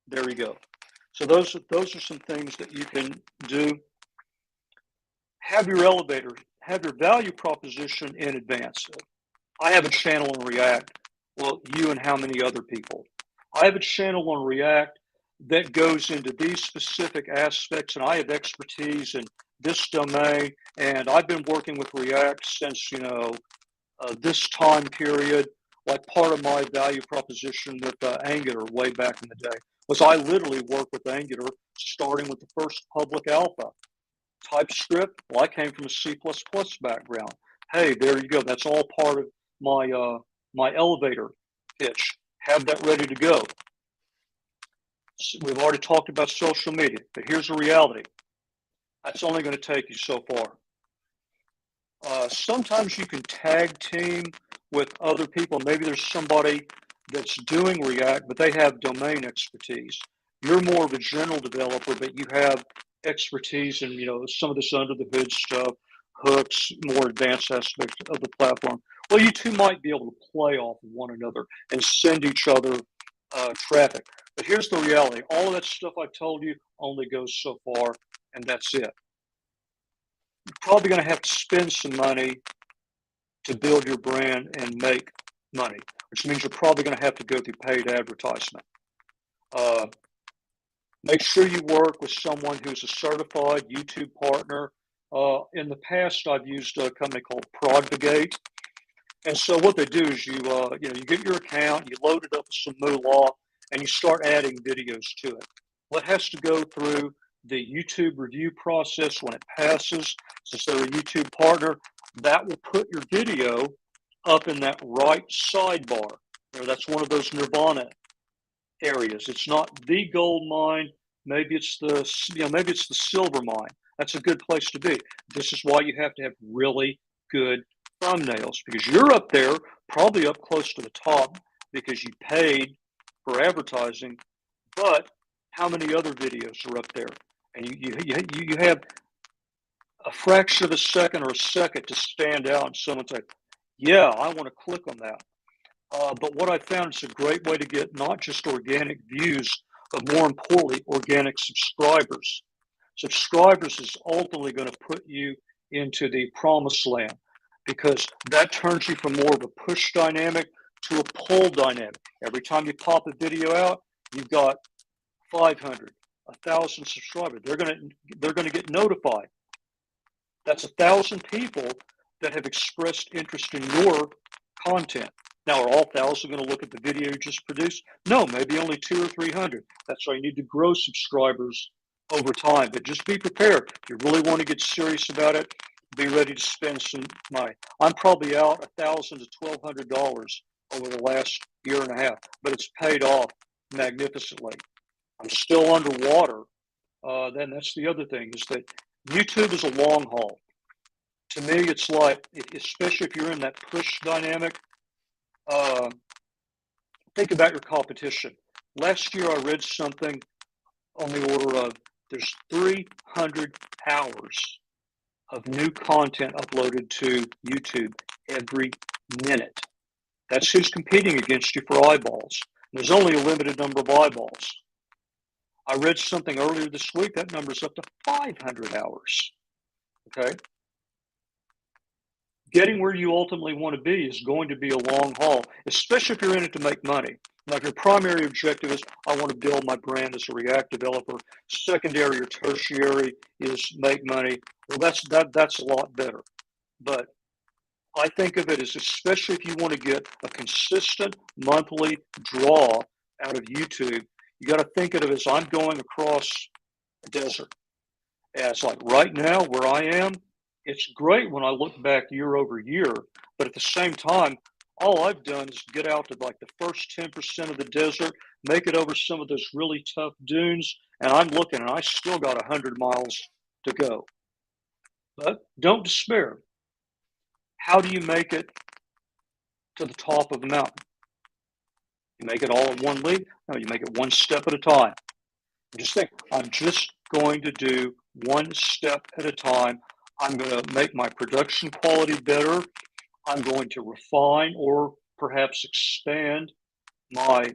There you go. So those are some things that you can do. Have your elevator, have your value proposition in advance. I have a channel on React. Well, you and how many other people? I have a channel on React that goes into these specific aspects, and I have expertise in this domain. And I've been working with React since this time period. Like part of my value proposition with Angular way back in the day was I literally worked with Angular starting with the first public alpha. TypeScript, well, I came from a C++ background. Hey, there you go. That's all part of my elevator pitch. Have that ready to go. We've already talked about social media, but here's the reality. That's only going to take you so far. Sometimes you can tag team with other people. Maybe there's somebody that's doing React, but they have domain expertise. You're more of a general developer, but you have expertise in some of this under the hood stuff, hooks, more advanced aspects of the platform. Well, you two might be able to play off of one another and send each other traffic. But here's the reality: all of that stuff I told you only goes so far, and that's it. You're probably going to have to spend some money to build your brand and make money, which means you're probably going to have to go through paid advertisement. Make sure you work with someone who's a certified YouTube partner. In the past, I've used a company called Progvigate. And so what they do is you get your account, you load it up with some moolah, and you start adding videos to it. Well, it has to go through the YouTube review process. When it passes, since they're a YouTube partner, that will put your video up in that right sidebar. That's one of those Nirvana areas. It's not the gold mine. Maybe it's maybe it's the silver mine. That's a good place to be. This is why you have to have really good thumbnails, because you're up there, probably up close to the top because you paid for advertising. But how many other videos are up there? And you have a fraction of a second or a second to stand out and someone say, yeah, I want to click on that. But what I found is a great way to get not just organic views, but more importantly, organic subscribers. Subscribers is ultimately going to put you into the promised land, because that turns you from more of a push dynamic to a pull dynamic. Every time you pop a video out, you've got 500, 1,000 subscribers. They're going to get notified. That's 1,000 people that have expressed interest in your content. Now, are all 1,000 going to look at the video you just produced? No, maybe only 200 or 300. That's why you need to grow subscribers over time. But just be prepared. If you really want to get serious about it, be ready to spend some money. I'm probably out $1,000 to $1,200 over the last year and a half, but it's paid off magnificently. I'm still underwater. Then that's the other thing, is that YouTube is a long haul. To me, it's like, especially if you're in that push dynamic, think about your competition. Last year, I read something on the order of there's 300 hours of new content uploaded to YouTube every minute. That's who's competing against you for eyeballs. There's only a limited number of eyeballs. I read something earlier this week, that number's up to 500 hours. Okay? Getting where you ultimately want to be is going to be a long haul, especially if you're in it to make money. Now, if your primary objective is, I want to build my brand as a React developer, secondary or tertiary is make money, well, that's a lot better. But I think of it as, especially if you want to get a consistent monthly draw out of YouTube, you got to think of it as, I'm going across a desert. And it's like right now where I am, it's great when I look back year over year, but at the same time, all I've done is get out to like the first 10% of the desert, make it over some of those really tough dunes, and I'm looking and I still got 100 miles to go. But don't despair. How do you make it to the top of the mountain? You make it all in one leap? No, you make it one step at a time. Just think, I'm just going to do one step at a time. I'm going to make my production quality better. I'm going to refine or perhaps expand my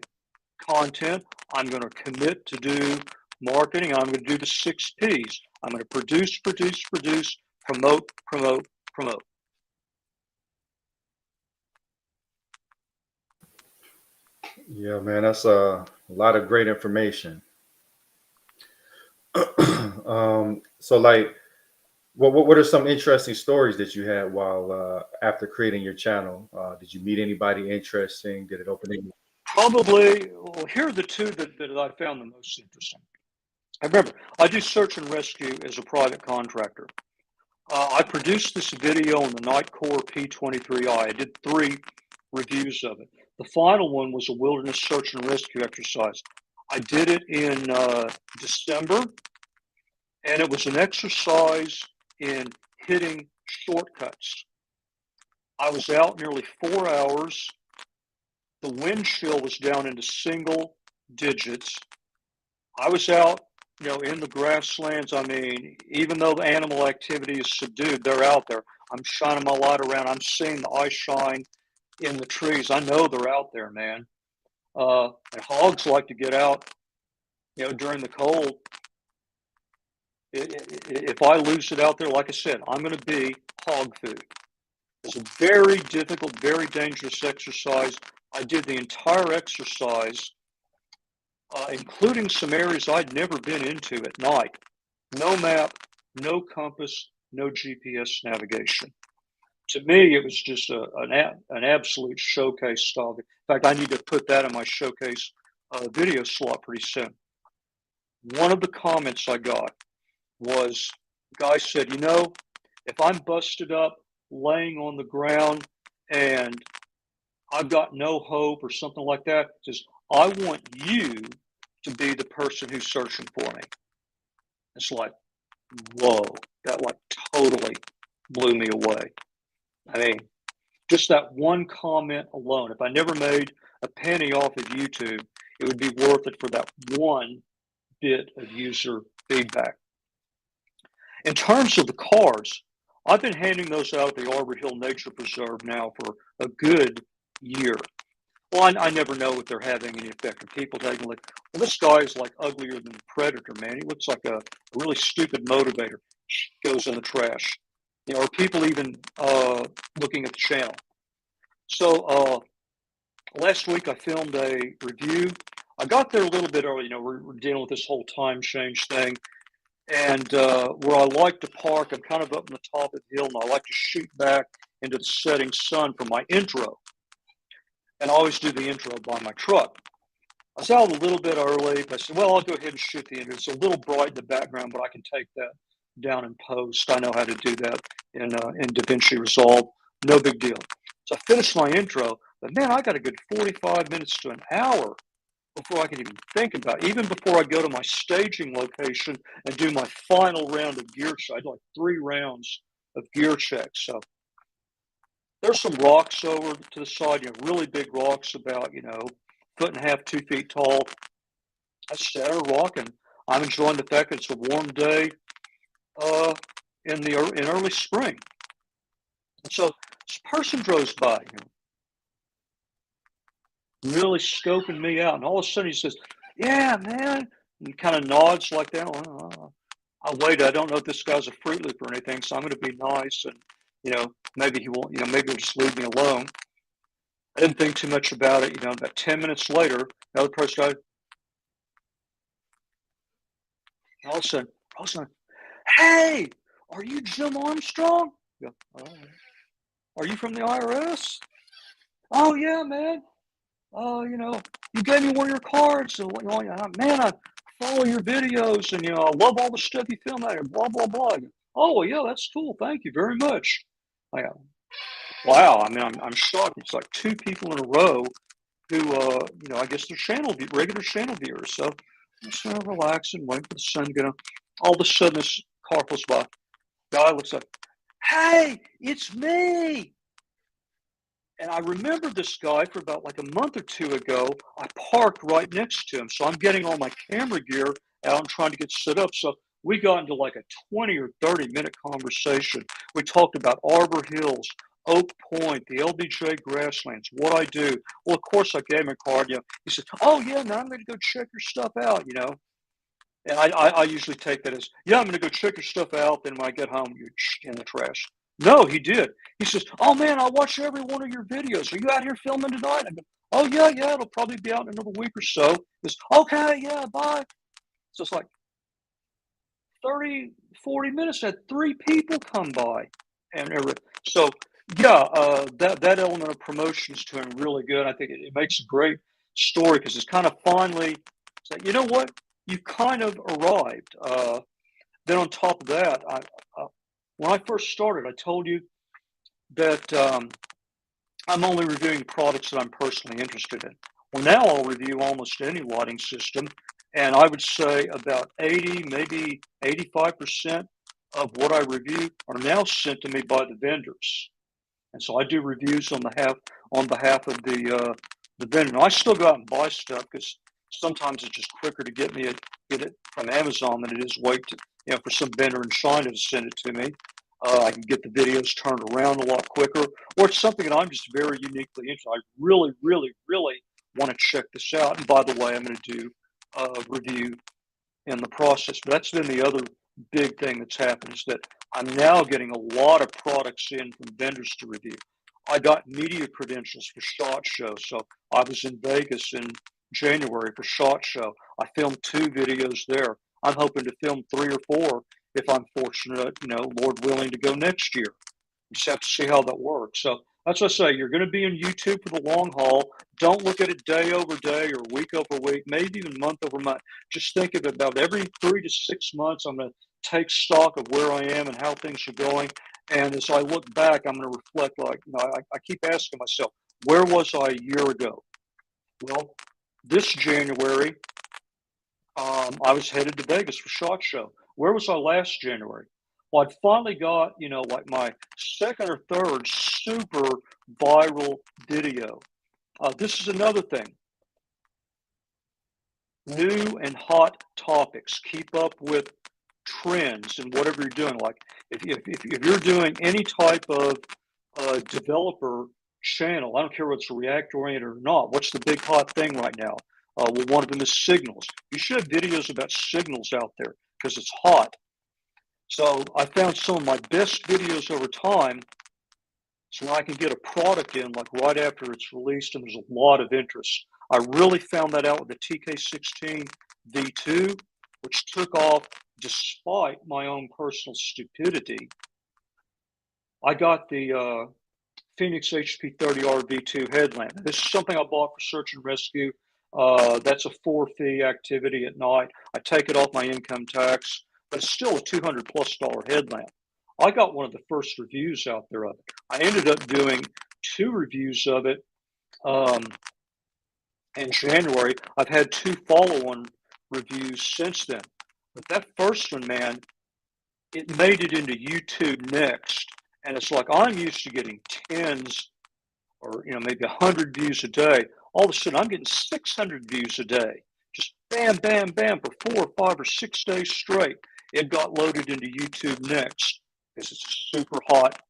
content. I'm going to commit to do marketing. I'm going to do the 6 Ps. I'm going to produce, promote, promote, promote. Yeah, man, that's a lot of great information. So like, what are some interesting stories that you had while after creating your channel? Did you meet anybody interesting? Did it open any? Probably, well, here are the two that I found the most interesting. I remember, I do search and rescue as a private contractor. I produced this video on the Nightcore P23i. I did 3 reviews of it. The final one was a wilderness search and rescue exercise. I did it in December, and it was an exercise in hitting shortcuts. I was out nearly 4 hours. The wind chill was down into single digits. I was out, in the grasslands. I mean, even though the animal activity is subdued, they're out there. I'm shining my light around. I'm seeing the eye shine in the trees. I know they're out there, man. And hogs like to get out, during the cold. If I lose it out there, like I said, I'm going to be hog food. It's a very difficult, very dangerous exercise. I did the entire exercise, including some areas I'd never been into at night. No map, no compass, no GPS navigation. To me, it was just an absolute showcase style. In fact, I need to put that in my showcase video slot pretty soon. One of the comments I got was, the guy said, if I'm busted up laying on the ground and I've got no hope or something like that, says, I want you to be the person who's searching for me. It's like, whoa, that like totally blew me away. I mean, just that one comment alone, if I never made a penny off of YouTube, it would be worth it for that one bit of user feedback. In terms of the cards, I've been handing those out at the Arbor Hill Nature Preserve now for a good year. Well, I never know if they're having any effect. Or people taking like, well, this guy is like uglier than the Predator, man. He looks like a really stupid motivator. Goes in the trash. Or people even looking at the channel. So last week I filmed a review. I got there a little bit early. We're dealing with this whole time change thing. And where I like to park, I'm kind of up on the top of the hill, and I like to shoot back into the setting sun for my intro. And I always do the intro by my truck. I was out a little bit early, but I said, well, I'll go ahead and shoot the intro. It's a little bright in the background, but I can take that down in post. I know how to do that in DaVinci Resolve. No big deal. So I finished my intro, but man, I got a good 45 minutes to an hour before I can even think about it. Even before I go to my staging location and do my final round of gear check. I did like 3 rounds of gear checks. So there's some rocks over to the side, really big rocks, about, 1.5 to 2 feet tall. I sat there walking. I'm enjoying the fact that it's a warm day in early spring. And so this person drove by, really scoping me out. And all of a sudden he says, yeah, man. And he kind of nods like that. Well, I wait. I don't know if this guy's a Fruit Loop or anything, so I'm going to be nice. And maybe he won't, maybe he'll just leave me alone. I didn't think too much about it. About 10 minutes later, another person died. All of a sudden, hey, are you Jim Armstrong? Yeah. Oh, are you from the IRS? Oh, yeah, man. Oh, you gave me one of your cards. So, man, I follow your videos and, I love all the stuff you film out here, blah, blah, blah. Oh, well, yeah, that's cool. Thank you very much. I go, wow. I mean, I'm shocked. It's like two people in a row who, I guess they're regular channel viewers. So I'm just kind of relaxing, waiting for the sun to get on. All of a sudden, this car pulls by. Guy looks up. Hey, it's me. And I remember this guy for about like a month or two ago. I parked right next to him. So I'm getting all my camera gear out and trying to get set up. So we got into like a 20 or 30-minute conversation. We talked about Arbor Hills, Oak Point, the LBJ grasslands, what I do. Well, of course, I gave him a card. He said, oh, yeah, now I'm going to go check your stuff out. And I usually take that as, yeah, I'm going to go check your stuff out. Then when I get home, you're in the trash. No, he did. He says, oh, man, I watch every one of your videos. Are you out here filming tonight? I go, oh, yeah, it'll probably be out in another week or so. He goes, okay, yeah, bye. So it's like 30, 40 minutes, had three people come by. So, yeah, that element of promotion is doing really good. I think it makes a great story because it's kind of finally, it's like, you know what? You kind of arrived. Then on top of that, when I first started, I told you that I'm only reviewing products that I'm personally interested in. Well, now I'll review almost any lighting system, and I would say about 80, maybe 85% of what I review are now sent to me by the vendors. And so I do reviews on behalf of the vendor. Now, I still go out and buy stuff because sometimes it's just quicker to get it from Amazon than it is wait for some vendor in China to send it to me. I can get the videos turned around a lot quicker, or it's something that I'm just very uniquely interested. I really, really, really want to check this out. And by the way, I'm going to do a review in the process. But that's been the other big thing that's happened is that I'm now getting a lot of products in from vendors to review. I got media credentials for SHOT Show. So I was in Vegas in January for SHOT Show. I filmed 2 videos there. I'm hoping to film 3 or 4 if I'm fortunate, Lord willing, to go next year. You just have to see how that works. So that's what I say. You're going to be on YouTube for the long haul. Don't look at it day over day or week over week, maybe even month over month. Just think of it about every 3 to 6 months. I'm going to take stock of where I am and how things are going. And as I look back, I'm going to reflect I keep asking myself, where was I a year ago? Well, this January, I was headed to Vegas for SHOT Show. Where was I last January? Well, I'd finally got, like my second or third super viral video. This is another thing. New and hot topics. Keep up with trends and whatever you're doing. Like if you're doing any type of developer channel, I don't care whether it's React oriented or not. What's the big hot thing right now? Well, one of them is signals. You should have videos about signals out there because it's hot. So I found some of my best videos over time. So when I can get a product in, like right after it's released, and there's a lot of interest. I really found that out with the TK16 V2, which took off despite my own personal stupidity. I got the Phoenix HP30R V2 headlamp. This is something I bought for search and rescue. That's a 4-fee activity at night. I take it off my income tax, but it's still a $200+ headlamp. I got one of the first reviews out there of it. I ended up doing 2 reviews of it in January. I've had 2 follow-on reviews since then. But that first one, man, it made it into YouTube Next. And it's like I'm used to getting tens or maybe 100 views a day. All of a sudden, I'm getting 600 views a day. Just bam, bam, bam for 4 or 5 or 6 days straight. It got loaded into YouTube Next because it's a super hot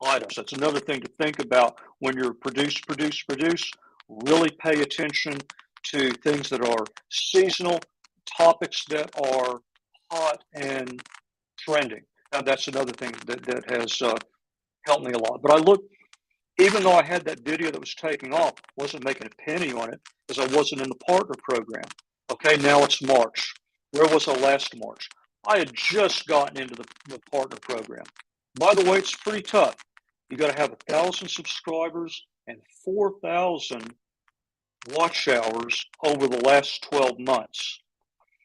item. So that's another thing to think about when you're produce. Really pay attention to things that are seasonal, topics that are hot and trending. Now, that's another thing that has helped me a lot. But I looked, even though I had that video that was taking off, wasn't making a penny on it because I wasn't in the partner program. Okay, now it's March. Where was I last March? I had just gotten into the partner program. By the way, it's pretty tough. You got to have 1,000 subscribers and 4,000 watch hours over the last 12 months.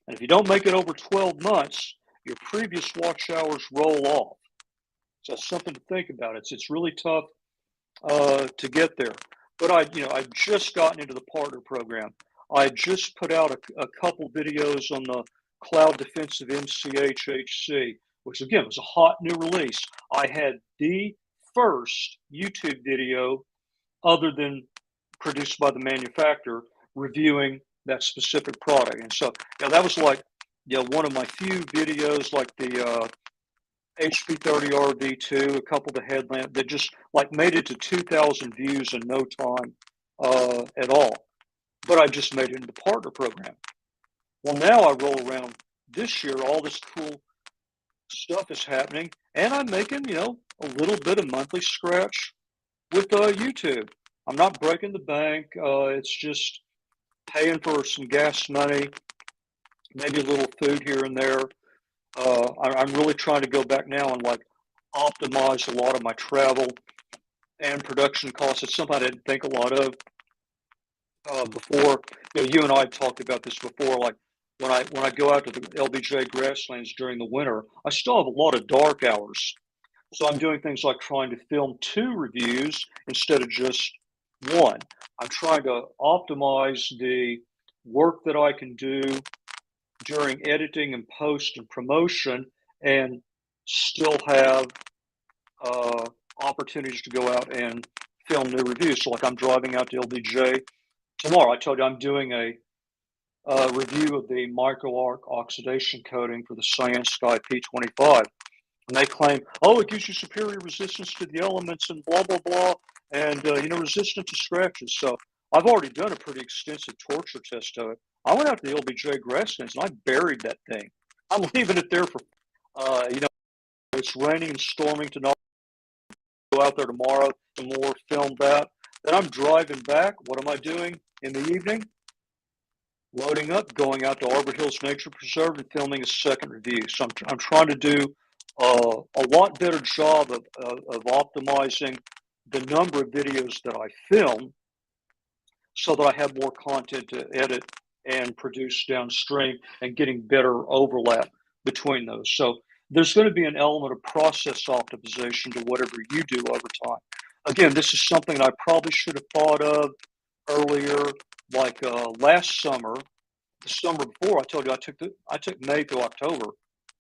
And if you don't make it over 12 months, your previous watch hours roll off. So that's something to think about. It's really tough to get there. But I'd just gotten into the partner program. I just put out a couple videos on the Cloud Defensive MCHHC, which again was a hot new release. I had the first YouTube video, other than produced by the manufacturer, reviewing that specific product. And so that was like one of my few videos, like the HP30RV2, a couple of the headlamp that just like made it to 2,000 views in no time at all. But I just made it into the partner program. Well, now I roll around this year, all this cool stuff is happening, and I'm making, a little bit of monthly scratch with YouTube. I'm not breaking the bank. It's just paying for some gas money, maybe a little food here and there. I'm really trying to go back now and like optimize a lot of my travel and production costs. It's something I didn't think a lot of before. You and I talked about this before. Like when I go out to the LBJ grasslands during the winter, I still have a lot of dark hours. So I'm doing things like trying to film 2 reviews instead of just 1. I'm trying to optimize the work that I can do during editing and post and promotion, and still have opportunities to go out and film new reviews. So like I'm driving out to LBJ tomorrow. I told you I'm doing a review of the micro-arc oxidation coating for the Cyan Sky P25. And they claim, oh, it gives you superior resistance to the elements and blah, blah, blah, and, resistant to scratches. So I've already done a pretty extensive torture test of it. I went out to the LBJ grasslands and I buried that thing. I'm leaving it there for, it's raining and storming tonight. Go out there tomorrow and more film that. Then I'm driving back. What am I doing in the evening? Loading up, going out to Arbor Hills Nature Preserve and filming a second review. So I'm trying to do a lot better job of optimizing the number of videos that I film so that I have more content to edit and produce downstream and getting better overlap between those. So there's going to be an element of process optimization to whatever you do over time. Again, this is something I probably should have thought of earlier, like last summer. The summer before, I told you I took May through October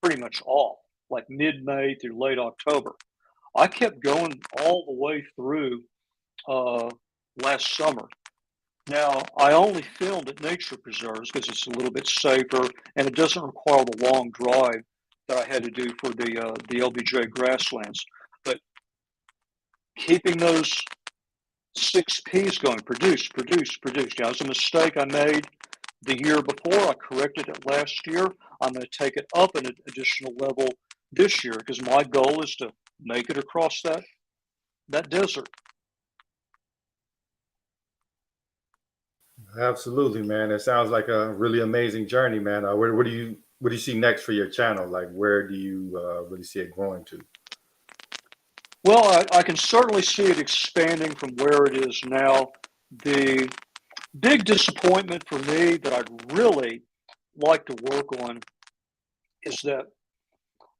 pretty much off, like mid-May through late October. I kept going all the way through last summer. Now, I only filmed at nature preserves because it's a little bit safer and it doesn't require the long drive that I had to do for the LBJ grasslands. But keeping those 6 Ps going, produce. Now, it was a mistake I made the year before. I corrected it last year. I'm going to take it up an additional level this year because my goal is to make it across that desert. Absolutely, man. It sounds like a really amazing journey, man. What do you see next for your channel? Like, where do you really see it growing to? Well, I can certainly see it expanding from where it is now. The big disappointment for me that I'd really like to work on is that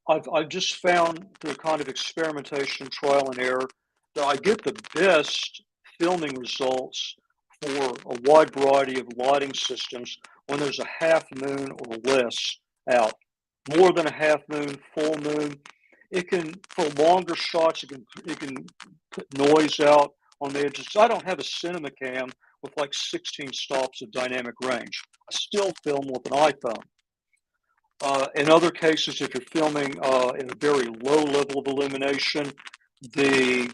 I've just found through kind of experimentation, trial and error, that I get the best filming results for a wide variety of lighting systems when there's a half moon or less out. More than a half moon, full moon, it can, for longer shots, it can put noise out on the edges. I don't have a cinema cam with like 16 stops of dynamic range. I still film with an iPhone. In other cases, if you're filming in a very low level of illumination, the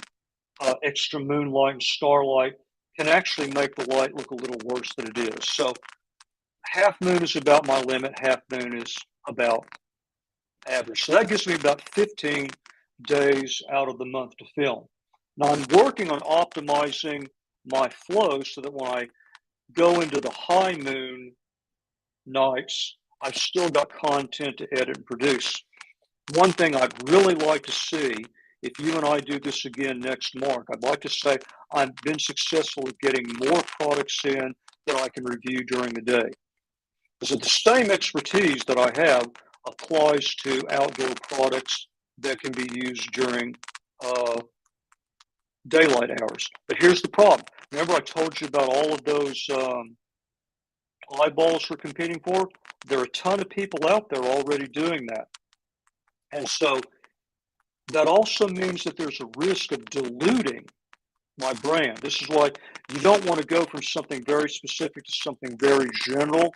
extra moonlight and starlight can actually make the light look a little worse than it is. So half moon is about my limit. Half moon is about average. So that gives me about 15 days out of the month to film. Now I'm working on optimizing my flow so that when I go into the high moon nights, I've still got content to edit and produce. One thing I'd really like to see, if you and I do this again next March, I'd like to say I've been successful at getting more products in that I can review during the day. Because the same expertise that I have applies to outdoor products that can be used during uh, daylight hours. But here's the problem. Remember I told you about all of those eyeballs we're competing for? There are a ton of people out there already doing that. And so that also means that there's a risk of diluting my brand. This is why you don't want to go from something very specific to something very general,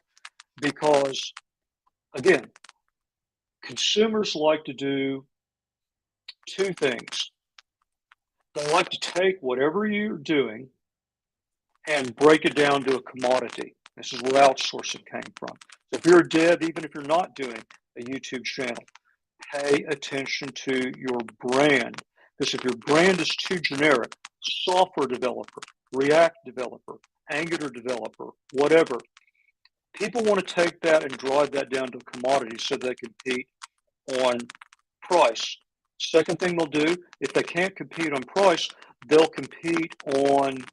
because, again, consumers like to do two things. They like to take whatever you're doing and break it down to a commodity. This is where outsourcing came from. So if you're a dev, even if you're not doing a YouTube channel, pay attention to your brand. Because if your brand is too generic, software developer, React developer, Angular developer, whatever, people want to take that and drive that down to a commodity so they compete on price. Second thing they'll do, if they can't compete on price, they'll compete on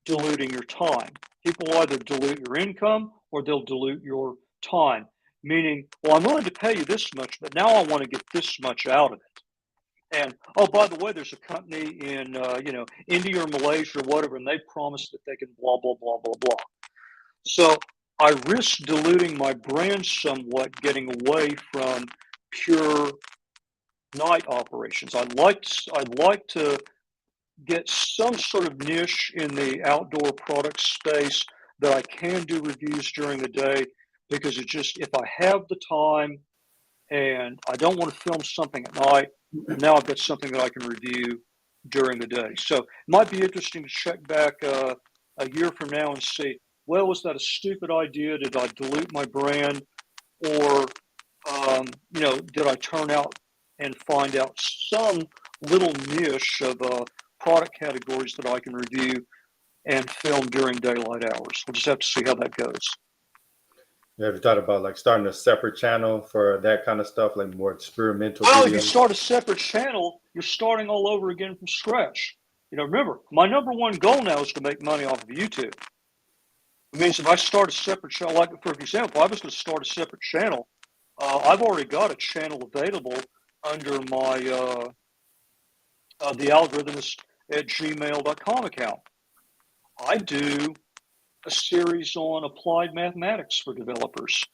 diluting your time. People will either dilute your income or they'll dilute your time. Meaning, well, I'm willing to pay you this much, but now I want to get this much out of it. And oh, by the way, there's a company in India or Malaysia or whatever, and they promise that they can blah blah blah blah blah. So I risk diluting my brand somewhat, getting away from pure night operations. I'd like to get some sort of niche in the outdoor product space that I can do reviews during the day, because it just, if I have the time and I don't want to film something at night, now I've got something that I can review during the day. So it might be interesting to check back a year from now and see, well, was that a stupid idea? Did I dilute my brand? Or, did I turn out and find out some little niche of product categories that I can review and film during daylight hours? We'll just have to see how that goes. You ever thought about like starting a separate channel for that kind of stuff, like more experimental Well, if you videos? start a separate channel, you're starting all over again from scratch. Remember, my number one goal now is to make money off of YouTube. It means if I start a separate channel, like for example, if I was going to start a separate channel, I've already got a channel available under my the algorithmist at gmail.com account. I do a series on applied mathematics for developers.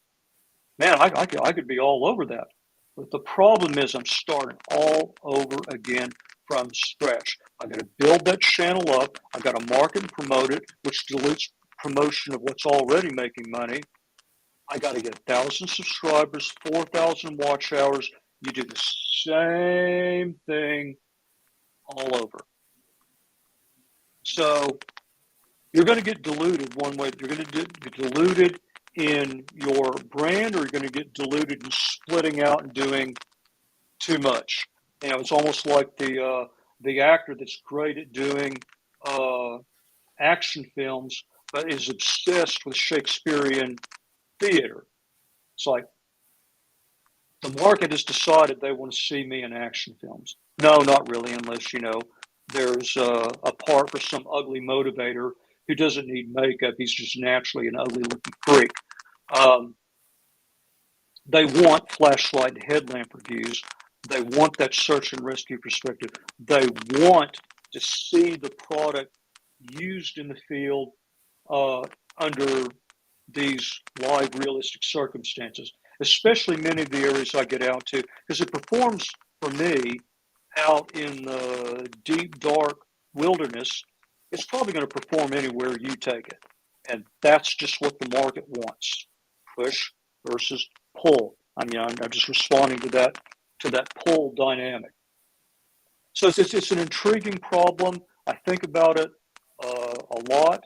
Man, I could be all over that. But the problem is I'm starting all over again from scratch. I've got to build that channel up. I've got to market and promote it, which dilutes promotion of what's already making money. I got to get 1,000 subscribers, 4,000 watch hours. You do the same thing all over. So you're going to get diluted one way. You're going to get diluted in your brand, or you're going to get diluted in splitting out and doing too much. It's almost like the actor that's great at doing action films, but is obsessed with Shakespearean theater. It's like the market has decided they want to see me in action films. No, not really, unless there's a part for some ugly motivator who doesn't need makeup. He's just naturally an ugly looking freak. They want flashlight and headlamp reviews. They want that search and rescue perspective. They want to see the product used in the field under these live, realistic circumstances, especially many of the areas I get out to, because it performs for me out in the deep, dark wilderness. It's probably going to perform anywhere you take it. And that's just what the market wants. Push versus pull. I'm just responding to that pull dynamic. So it's an intriguing problem. I think about it a lot.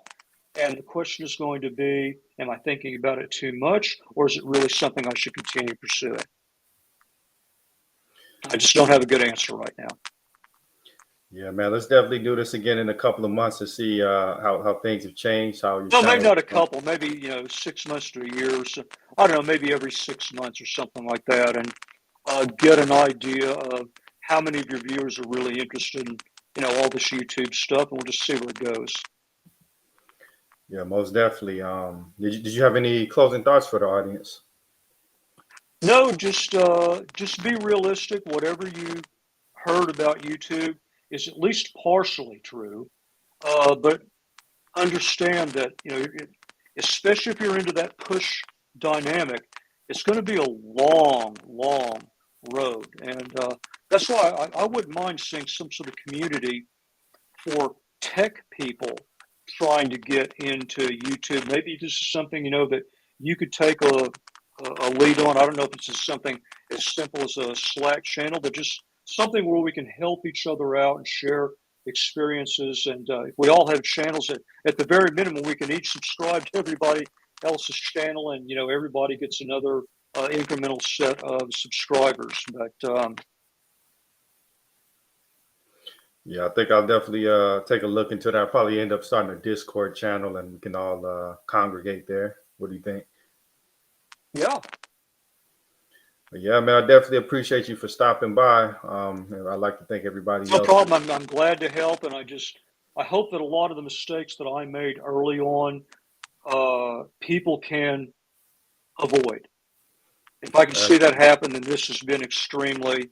And the question is going to be, am I thinking about it too much, or is it really something I should continue pursuing? I just don't have a good answer right now. Yeah, man. Let's definitely do this again in a couple of months to see how things have changed, how your No, maybe channel. not a couple, maybe, 6 months to a year or so. I don't know, maybe every 6 months or something like that, and get an idea of how many of your viewers are really interested in, all this YouTube stuff, and we'll just see where it goes. Yeah, most definitely. Did you have any closing thoughts for the audience? No, just be realistic. Whatever you heard about YouTube is at least partially true, but understand that especially if you're into that push dynamic, it's going to be a long, long road, and that's why I wouldn't mind seeing some sort of community for tech people trying to get into YouTube. Maybe this is something that you could take a lead on. I don't know if it's just something as simple as a Slack channel, but just something where we can help each other out and share experiences. And if we all have channels, at the very minimum, we can each subscribe to everybody else's channel, and everybody gets another incremental set of subscribers. But Yeah, I think I'll definitely take a look into that. I'll probably end up starting a Discord channel, and we can all congregate there. What do you think? yeah, But yeah, man, I definitely appreciate you for stopping by. And I'd like to thank everybody no else. problem. I'm glad to help, and I hope that a lot of the mistakes that I made early on, people can avoid. If I can see that happen, then this has been extremely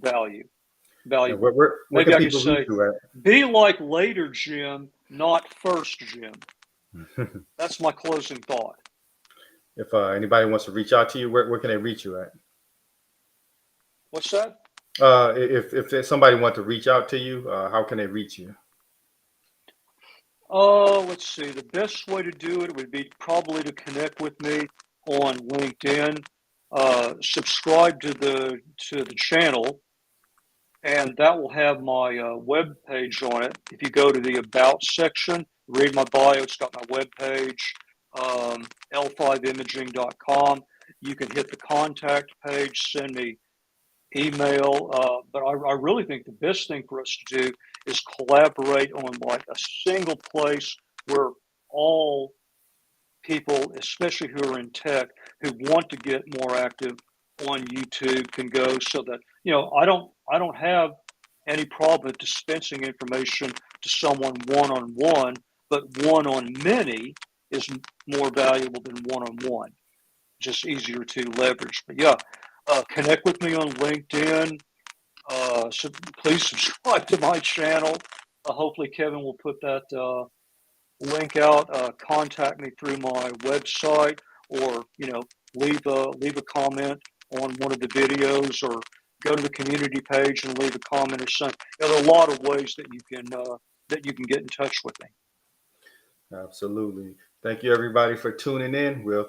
And valuable. where Maybe can I could people reach say, you be like later Jim, not first Jim. at? That's my closing thought. If anybody wants to reach out to you, where can they reach you at? What's that? If somebody wants to reach out to you, how can they reach you? Let's see. The best way to do it would be probably to connect with me on LinkedIn. Subscribe to the channel, and that will have my web page on it. If you go to the About section, read my bio, it's got my web page, l5imaging.com. You can hit the contact page, send me email. But I really think the best thing for us to do is collaborate on like a single place where all people, especially who are in tech, who want to get more active on YouTube, can go, so that I don't have any problem with dispensing information to someone one on one, but one on many is more valuable than one on one. Just easier to leverage. But yeah, connect with me on LinkedIn. So please subscribe to my channel. Hopefully, Kevin will put that link out. Contact me through my website, or leave a comment on one of the videos, or go to the community page and leave a comment or something. There are a lot of ways that you can get in touch with me. Absolutely. Thank you, everybody, for tuning in. We'll